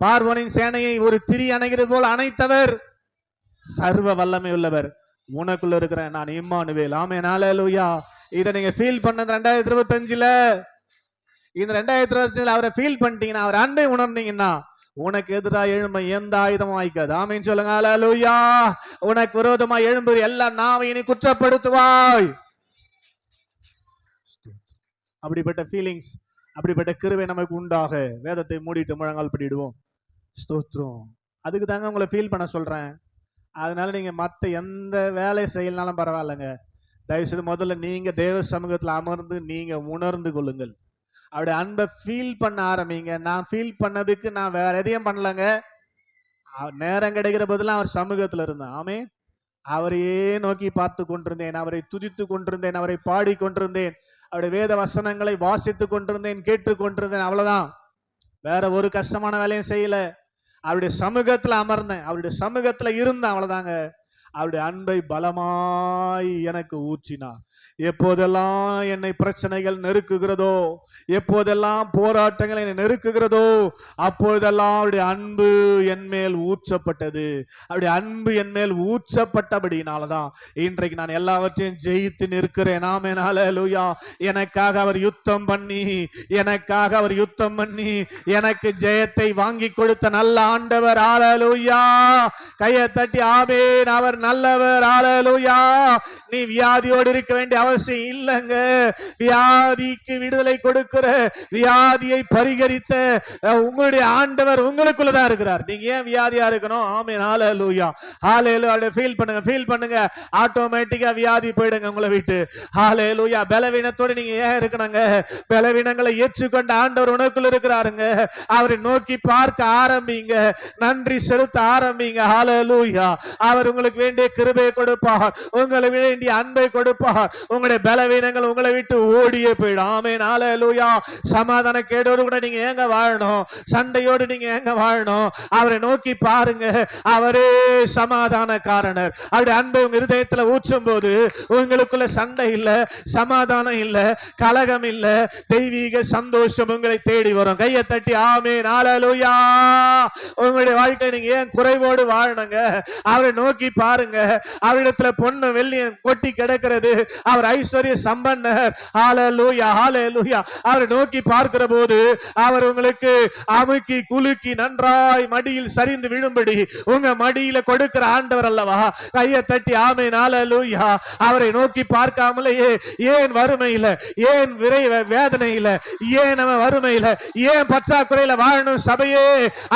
Speaker 1: பார்வோனின் சேனையை ஒரு திரி அணைகிறது போல் அணைத்தவர், சர்வ வல்லமை உள்ளவர். உனக்குள்ள இருக்கிறேன் நான் இம்மானுவேல். ஆமென் ஹல்லேலூயா. இதை நீங்க ஃபீல் பண்ணது 2025ல, இந்த 2025ல அவரை ஃபீல் பண்ணிட்டீங்கன்னா, அவர் அன்பை உணர்ந்தீங்கன்னா, உனக்கு எதிராக எழும்ப எந்த ஆயுதமும் வாய்க்காது. ஆமென் சொல்லுங்க ஹல்லேலூயா. உனக்கு விரோதமா எழும்புற எல்லா நாவையும் நீ குற்றப்படுத்துவாய். அப்படிப்பட்ட ஃபீலிங்ஸ், அப்படிப்பட்ட கிருபை நமக்கு உண்டாக வேதத்தை மூடிட்டு முழங்கால் படிடுவோம். ஸ்தோத்திரம். அதுக்கு தாங்க உங்களை ஃபீல் பண்ண சொல்றேன். அதனால நீங்க மற்ற எந்த வேலை செய்யலனாலும் பரவாயில்லைங்க, தயவுசெய்து முதல்ல நீங்க தேவ சமூகத்தில் அமர்ந்து நீங்க உணர்ந்து கொள்ளுங்கள். அவருடைய அன்பை ஃபீல் பண்ண ஆரம்பிங்க. நான் ஃபீல் பண்ணதுக்கு நான் வேற எதையும் பண்ணலங்க, நேரம் கிடைக்கிற போதெல்லாம் அவர் சமூகத்தில் இருந்தேன். ஆமே அவரையே நோக்கி பார்த்து கொண்டிருந்தேன், அவரை துதித்து கொண்டிருந்தேன், அவரை பாடி கொண்டிருந்தேன், அவருடைய வேத வசனங்களை வாசித்து கொண்டிருந்தேன், கேட்டு கொண்டிருந்தேன். அவ்வளவுதான், வேற ஒரு கஷ்டமான வேலையும் செய்யல. அவருடைய சமூகத்துல அமர்ந்தேன், அவருடைய சமூகத்துல இருந்தேன். அவ்வளவுதாங்க. அவருடைய அன்பை பலமாய் எனக்கு ஊற்றினார். எப்போதெல்லாம் என்னை பிரச்சனைகள் நெருக்குகிறதோ, எப்போதெல்லாம் போராட்டங்கள் என்னை நெருக்குகிறதோ, அப்போதெல்லாம் அவருடைய அன்பு என் மேல் ஊற்றப்பட்டது. அவருடைய அன்பு என் மேல் ஊற்றப்பட்டபடினாலதான் இன்றைக்கு நான் எல்லாவற்றையும் ஜெயித்து நிற்கிறேன். ஆமென் ஹல்லேலூயா. எனக்காக அவர் யுத்தம் பண்ணி, எனக்காக அவர் யுத்தம் பண்ணி எனக்கு ஜெயத்தை வாங்கி கொடுத்த நல்ல ஆண்டவர். ஹல்லேலூயா. கையை தட்டி ஆமென். அவர் நல்லவர். ஹல்லேலூயா. நீ வியாதியோடு இருக்க வேண்டிய அவசியம் இல்லைங்க. வியாதிக்கு விடுதலை கொடுக்கிற, வியாதியை பரிகரித்த உங்களுடைய ஆண்டவர் உங்களுக்குள்ளதான் இருக்கிறார். நீங்க ஏன் வியாதியா இருக்கணும்? ஆமென் ஹல்லேலூயா. ஹல்லேலூயா. ஃபீல் பண்ணுங்க, ஃபீல் பண்ணுங்க. ஆட்டோமேட்டிக்கா வியாதி போயிடுங்க உங்களை விட்டு. ஹல்லேலூயா. பலவீனத்தோடு நீங்க ஏன் இருக்கணுங்க? பலவீனங்களை ஏற்றுக்கொண்ட ஆண்டவர் உனக்குள்ள இருக்கிறாருங்க. அவரை நோக்கி பார்க்க ஆரம்பிங்க, நன்றி செலுத்த ஆரம்பிங்க. ஹல்லேலூயா. அவர் உங்களுக்கு வேண்டிய கிருபையை கொடுப்பார், உங்களுக்கு வேண்டிய அன்பை கொடுப்பார். உங்களுடைய பலவீனங்கள் உங்களை விட்டு ஓடியே போயிடும். ஆமென் ஹல்லேலூயா. சமாதான கேடோடு கூட நீங்க ஏங்க வாழணும்? சண்டையோடு நீங்க ஏங்க வாழணும்? அவரை நோக்கி பாருங்க, அவரே சமாதான காரணர். அவருடைய அன்பை உங்க இருதயத்துல ஊற்றும் போது உங்களுக்குள்ள சண்டை இல்ல, சமாதானம் இல்ல, கலகம் இல்ல, தெய்வீக சந்தோஷம் உங்களை தேடி வரும். கையை தட்டி ஆமென் ஹல்லேலூயா. உங்களுடைய வாழ்க்கை நீங்க ஏன் குறைவோடு வாழணுங்க? அவரை நோக்கி பாருங்க. பாருங்க, அவரிடத்துல பொண்ணு வெள்ளியும் கொட்டி கிடக்கிறது. அவர் ஐஸ்வர்ய சம்பன்னர். ஹalleluya, ஹalleluya. அவரை நோக்கி பார்க்கிற போது அவர் உங்களுக்கு அமுக்கி குலுக்கி நன்றாய் மடியில் சரிந்து விழும்படி உங்க மடியில கொடுக்கிற ஆண்டவர் அல்லவா? கையை தட்டி ஆமென், ஹalleluya. அவரை நோக்கி பார்க்காமலேயே ஏன் வறுமையில, ஏன் வேதனையில, ஏன் நம்ம வறுமையில, ஏன் பற்றாக்குறையில வாழணும் சபையே?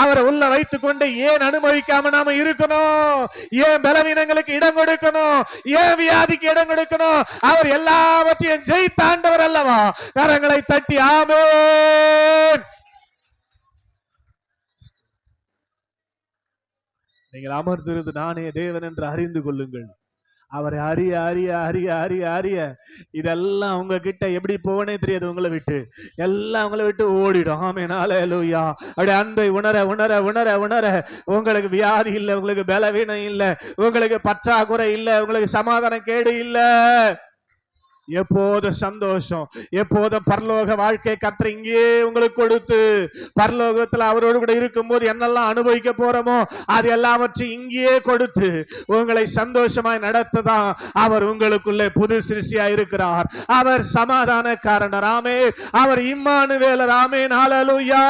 Speaker 1: அவரை உள்ள வைத்துக் கொண்டு ஏன் அனுபவிக்காம நாம இருக்கணும்? ஏன் பலவீனங்களுக்கு இடம் கொடுக்கணும்? ஏன் வியாதிக்கு இடம் கொடுக்கணும்? அவர் எல்லாவற்றையும் ஜெயித்த ஆண்டவர் அல்லவா? கரங்களை தட்டி ஆமென். நீங்கள் அமர்ந்திருந்து நானே தேவன் என்று அறிந்து கொள்ளுங்கள். அவரை அறிய அறிய அறிய அறிய அறிய இதெல்லாம் உங்ககிட்ட எப்படி போனே தெரியாது. உங்களை விட்டு எல்லாம் உங்களை விட்டு ஓடிடும். ஆமென், ஹல்லேலூயா. அப்படியே அன்பை உணர உணர உணர உணர உங்களுக்கு வியாதி இல்லை, உங்களுக்கு பலவீனம் இல்லை, உங்களுக்கு பற்றாக்குறை இல்லை, உங்களுக்கு சமாதான கேடு இல்லை. எப்போது சந்தோஷம், எப்போது பரலோக வாழ்க்கை கர்த்தர் இங்கே உங்களுக்கு கொடுத்து பரலோகத்தில் அவரோடு கூட இருக்கும்போது என்னெல்லாம் அனுபவிக்க போறோமோ அது எல்லாவற்றையும் இங்கேயே கொடுத்து உங்களை சந்தோஷமாய் நடத்துதான் அவர் உங்களுக்குள்ளே புது சிருஷ்டியா இருக்கிறார். அவர் சமாதானக்காரனர். ஆமென். அவர் இம்மானுவேலர். ஆமென், ஹல்லேலூயா.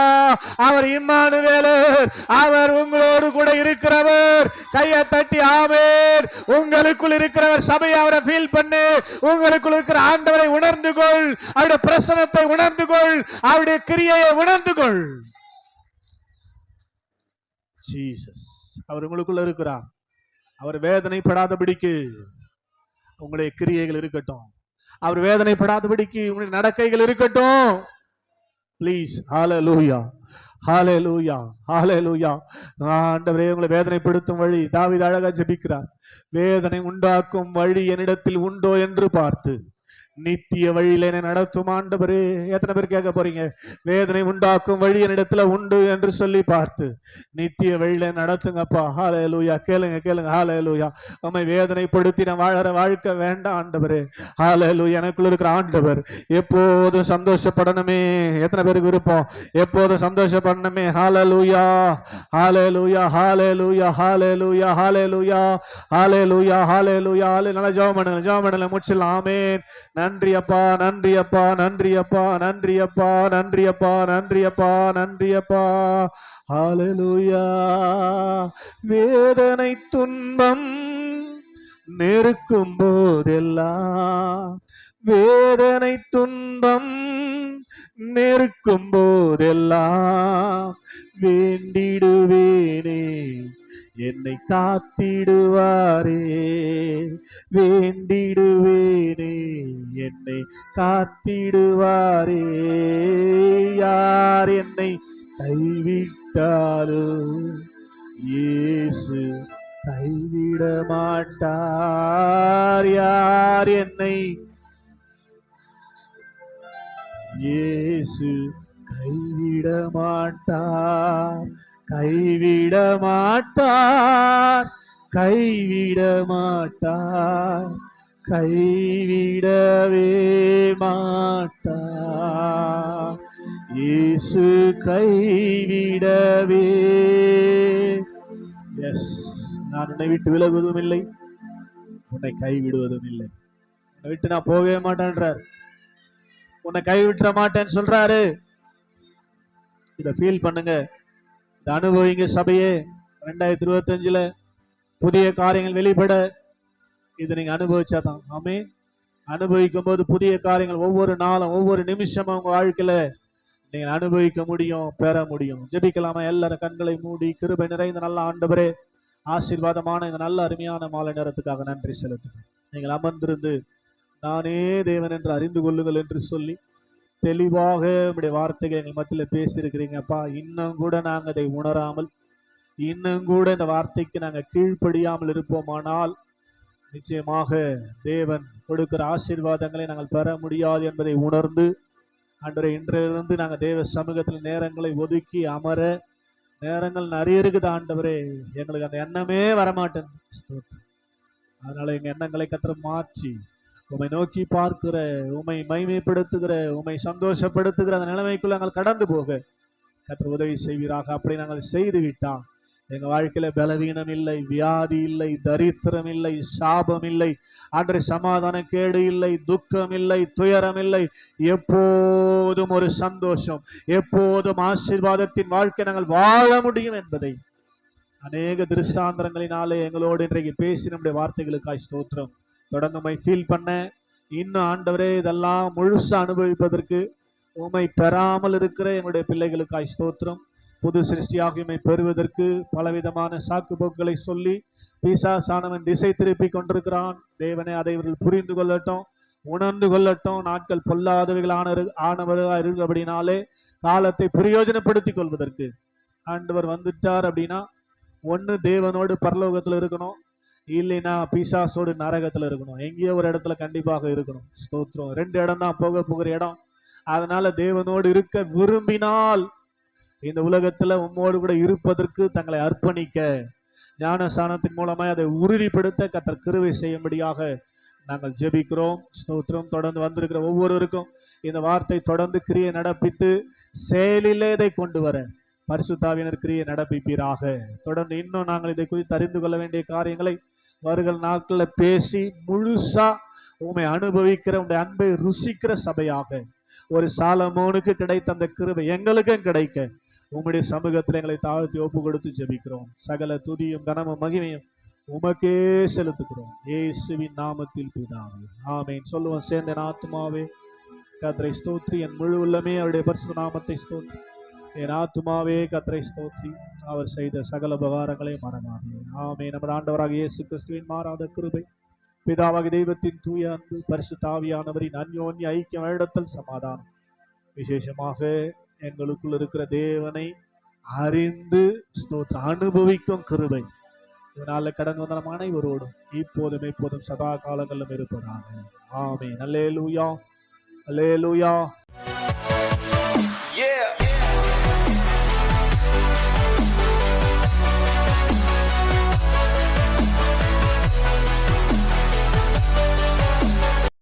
Speaker 1: அவர் இம்மானுவேலர். அவர் உங்களோடு கூட இருக்கிறவர். கையை தட்டி ஆமென். உங்களுக்குள் இருக்கிறவர். சபையை அவரை ஃபீல் பண்ணு. உங்களுக்குள் ஆண்டவரை உணர்ந்து கொள். அவருடைய பிரசன்னத்தை உணர்ந்து கொள். அவருடைய கிரியையை உணர்ந்து கொள். ஜீசஸ் அவர் உங்களுக்குள்ள இருக்கிறார். அவர் வேதனைப்படாதபடிக்கு உங்களுடைய கிரியைகள் இருக்கட்டும். அவர் வேதனைப்படாதபடிக்கு உங்களுடைய நடக்கைகள் இருக்கட்டும். ப்ளீஸ். ஹல்லேலூயா, ஹல்லேலூயா, ஹல்லேலூயா. ஆண்டவரே, உங்களை வேதனைப்படுத்தும் வழி தாவீது அழகா ஜெபிக்கிறார். வேதனை உண்டாக்கும் வழி என்னிடத்தில் உண்டோ என்று பார்த்து நித்திய வழியில என்னை நடத்தும் ஆண்டவரே. எத்தனை பேர் கேட்க போறீங்க? வேதனை உண்டாக்கும் வழி என்னிடத்துல உண்டு என்று சொல்லி பார்த்து நித்திய வழியில நடத்துங்கப்பா. ஹல்லேலூயா. கேளுங்க கேளுங்க. ஹல்லேலூயா. உம்மை வேதனைப்படுத்தி நான் வாழற வாழ்க்கை வேண்டாம் ஆண்டவரே. ஹல்லேலூயா. எனக்குள்ள இருக்கிற ஆண்டவர் எப்போதும் சந்தோஷப்படணுமே. எத்தனை பேருக்கு விருப்பம்? எப்போதும் சந்தோஷப்படணுமே. ஹல்லேலூயா, ஹல்லேலூயா, ஹல்லேலூயா, ஹல்லேலூயா, ஹல்லேலூயா, ஹல்லேலூயா, ஹல்லேலூயா. நல்லா ஜெபம் பண்ணுங்க, ஜெபம் பண்ணுங்க, முடிச்சிடலாம். ஆமென். நன்றி அப்பா, நன்றி அப்பா, நன்றி அப்பா, நன்றி அப்பா, நன்றி அப்பா, நன்றி அப்பா, நன்றி அப்பா. ஹல்லேலூயா. வேதனை துன்பம் நெருக்கும் போதெல்லாம், வேதனை துன்பம் நெருக்கும் போதெல்லாம் வேண்டிடுவேனே என்னை காத்திடுவாரே. வேண்டிடுவேனே என்னை காத்திடுவாரே. யார் என்னை கைவிட்டாலும் இயேசு கைவிட மாட்டார். யார் என்னை இயேசு கைவிட மாட்டார், கைவிட மாட்டார், கைவிட மாட்டார், கைவிடவே மாட்டார். இயேசு கைவிடவே. எஸ், நான் உன்னை விட்டு விலகுவதும் இல்லை, உன்னை கைவிடுவதும் இல்லை. உன்னை விட்டு நான் போகவே மாட்டேன்றார். உன்னை கைவிட்டுற மாட்டேன்னு சொல்றாரு. இதை ஃபீல் பண்ணுங்க, இதை அனுபவிங்க சபையே. 2025 புதிய காரியங்கள் வெளிப்பட இதை நீங்க அனுபவிச்சாதான். ஆமே. அனுபவிக்கும் போது புதிய காரியங்கள் ஒவ்வொரு நாளும் ஒவ்வொரு நிமிஷமும் உங்க வாழ்க்கையில நீங்க அனுபவிக்க முடியும், பெற முடியும். ஜெபிக்கலாமா? எல்லாரும் கண்களை மூடி. கிருபை நிறைந்த நல்ல ஆண்டவரே, ஆசீர்வாதமான இந்த நல்ல அருமையான மாலை நேரத்துக்காக நன்றி செலுத்துகிறேன். நீங்கள் அமர்ந்திருந்து நானே தேவன் என்று அறிந்து கொள்ளுங்கள் என்று சொல்லி தெளிவாக உடைய வார்த்தைகள் எங்கள் மத்தியில் பேசியிருக்கிறீங்கப்பா. இன்னும் கூட நாங்கள் அதை உணராமல், இன்னும் கூட இந்த வார்த்தைக்கு நாங்கள் கீழ்ப்படியாமல் இருப்போமானால் நிச்சயமாக தேவன் கொடுக்கிற ஆசீர்வாதங்களை நாங்கள் பெற முடியாது என்பதை உணர்ந்து, அன்றைய இன்றிலிருந்து நாங்கள் தேவ சமூகத்தில் நேரங்களை ஒதுக்கி அமர, நேரங்கள் நிறைய இருக்குது ஆண்டவரே, எங்களுக்கு அந்த எண்ணமே வரமாட்டேன். அதனால எங்க எண்ணங்களை கர்த்தர் மாற்றி உம்மை நோக்கி பார்க்கிற, உம்மை மகிமைப்படுத்துகிற, உம்மை சந்தோஷப்படுத்துகிற அந்த நிலைமைக்குள்ள நாங்கள் கடந்து போக கர்த்தர் உதவி செய்வீராக. அப்படி நாங்கள் செய்து விட்டால் எங்க வாழ்க்கையில பலவீனம் இல்லை, வியாதி இல்லை, தரித்திரம் இல்லை, சாபம் இல்லை, அன்றை சமாதான கேடு இல்லை, துக்கம் இல்லை, துயரம் இல்லை. எப்போதும் ஒரு சந்தோஷம், எப்போதும் ஆசீர்வாதத்தின் வாழ்க்கை நாங்கள் வாழ முடியும் என்பதை அநேக திருஷ்டாந்தரங்களினாலே எங்களோடு இன்றைக்கு பேசி நம்முடைய வார்த்தைகளுக்காய் ஸ்தோத்திரம். தொடர்ந்து ஃபீல் பண்ண, இன்னும் ஆண்டவரே இதெல்லாம் முழுசா அனுபவிப்பதற்கு உம்மை பெறாமல் இருக்கிற எங்களுடைய பிள்ளைகளுக்காய் ஸ்தோத்திரம். புது சிருஷ்டியாகியமை பெறுவதற்கு பலவிதமான சாக்கு போக்குகளை சொல்லி பிசாசானவன் திசை திருப்பி கொண்டிருக்கிறான். தேவனே, அதை இவர்கள் புரிந்து கொள்ளட்டும், உணர்ந்து கொள்ளட்டும். நாட்கள் பொல்லாதவைகள் ஆனவர்களாக இருக்கிறபடினாலே காலத்தை பிரயோஜனப்படுத்திக் கொள்வதற்கு ஆண்டவர் வந்துட்டார் அப்படின்னா, ஒன்று தேவனோடு பரலோகத்தில் இருக்கணும், இல்லைன்னா பிசாசோடு நரகத்தில் இருக்கணும். எங்கேயோ ஒரு இடத்துல கண்டிப்பாக இருக்கணும். ஸ்தோத்திரம். 2 இடம் தான் போகிற இடம். அதனால தேவனோடு இருக்க விரும்பினால் இந்த உலகத்துல உம்மோடு கூட இருப்பதற்கு தங்களை அர்ப்பணிக்க, ஞானஸ்நானத்தின் மூலமாய் அதை உறுதிப்படுத்த கர்த்தர் கிருபை செய்யும்படியாக நாங்கள் ஜெபிக்கிறோம். ஸ்தோத்திரம். தொடர்ந்து வந்திருக்கிற ஒவ்வொருவருக்கும் இந்த வார்த்தை தொடர்ந்து கிரியை நடப்பித்து செயலிலே இதை கொண்டு வர பரிசுத்த ஆவியானவர் கிரியை நடப்பிப்பீராக. தொடர்ந்து இன்னும் நாங்கள் இதை குறித்து அறிந்து கொள்ள வேண்டிய காரியங்களை வருகிற நாட்களில் பேசி முழுசா உண்மை அனுபவிக்கிற, உங்களுடைய அன்பை ருசிக்கிற சபையாக ஒரு சாலமோனுக்கு கிடைத்த அந்த கிருபை எங்களுக்கும் கிடைக்க உம்முடைய சமூகத்தில் எங்களை தாழ்த்தி ஒப்பு கொடுத்து ஜெபிக்கிறோம். சகல துதியும் கனமும் மகிமையும் உமக்கே செலுத்துகிறோம், இயேசுவின் நாமத்தில் பிதாவே, ஆமென். சொல்லுவோம் சேர்ந்த ஆத்துமாவே கர்த்தரை ஸ்தோத்ரி, என் முழு உள்ளமே அவருடைய பரிசுத்த நாமத்தை ஸ்தோத்ரி. என் ஆத்துமாவே கர்த்தரை ஸ்தோத்ரி, அவர் செய்த சகல உபகாரங்களை மறவாதே. ஆமென். நமது ஆண்டவராக இயேசு கிறிஸ்துவின் மாறாத கிருபை, பிதாவாகிய தெய்வத்தின் தூய அன்பு, பரிசுத்த ஆவியானவரின் அன்யோன்ய ஐக்கியம், இடத்தில் சமாதானம், விசேஷமாக எங்களுக்குள் இருக்கிற தேவனை அறிந்து ஸ்தோத்திரம் அனுபவிக்கும் கிருபை இதனால கடந்து வந்த நம் அனைவரோடும் இப்போதும் எப்போதும் சதா காலங்களிலும் இருப்பதாக. ஆமென். அல்லேலூயா, அல்லேலூயா.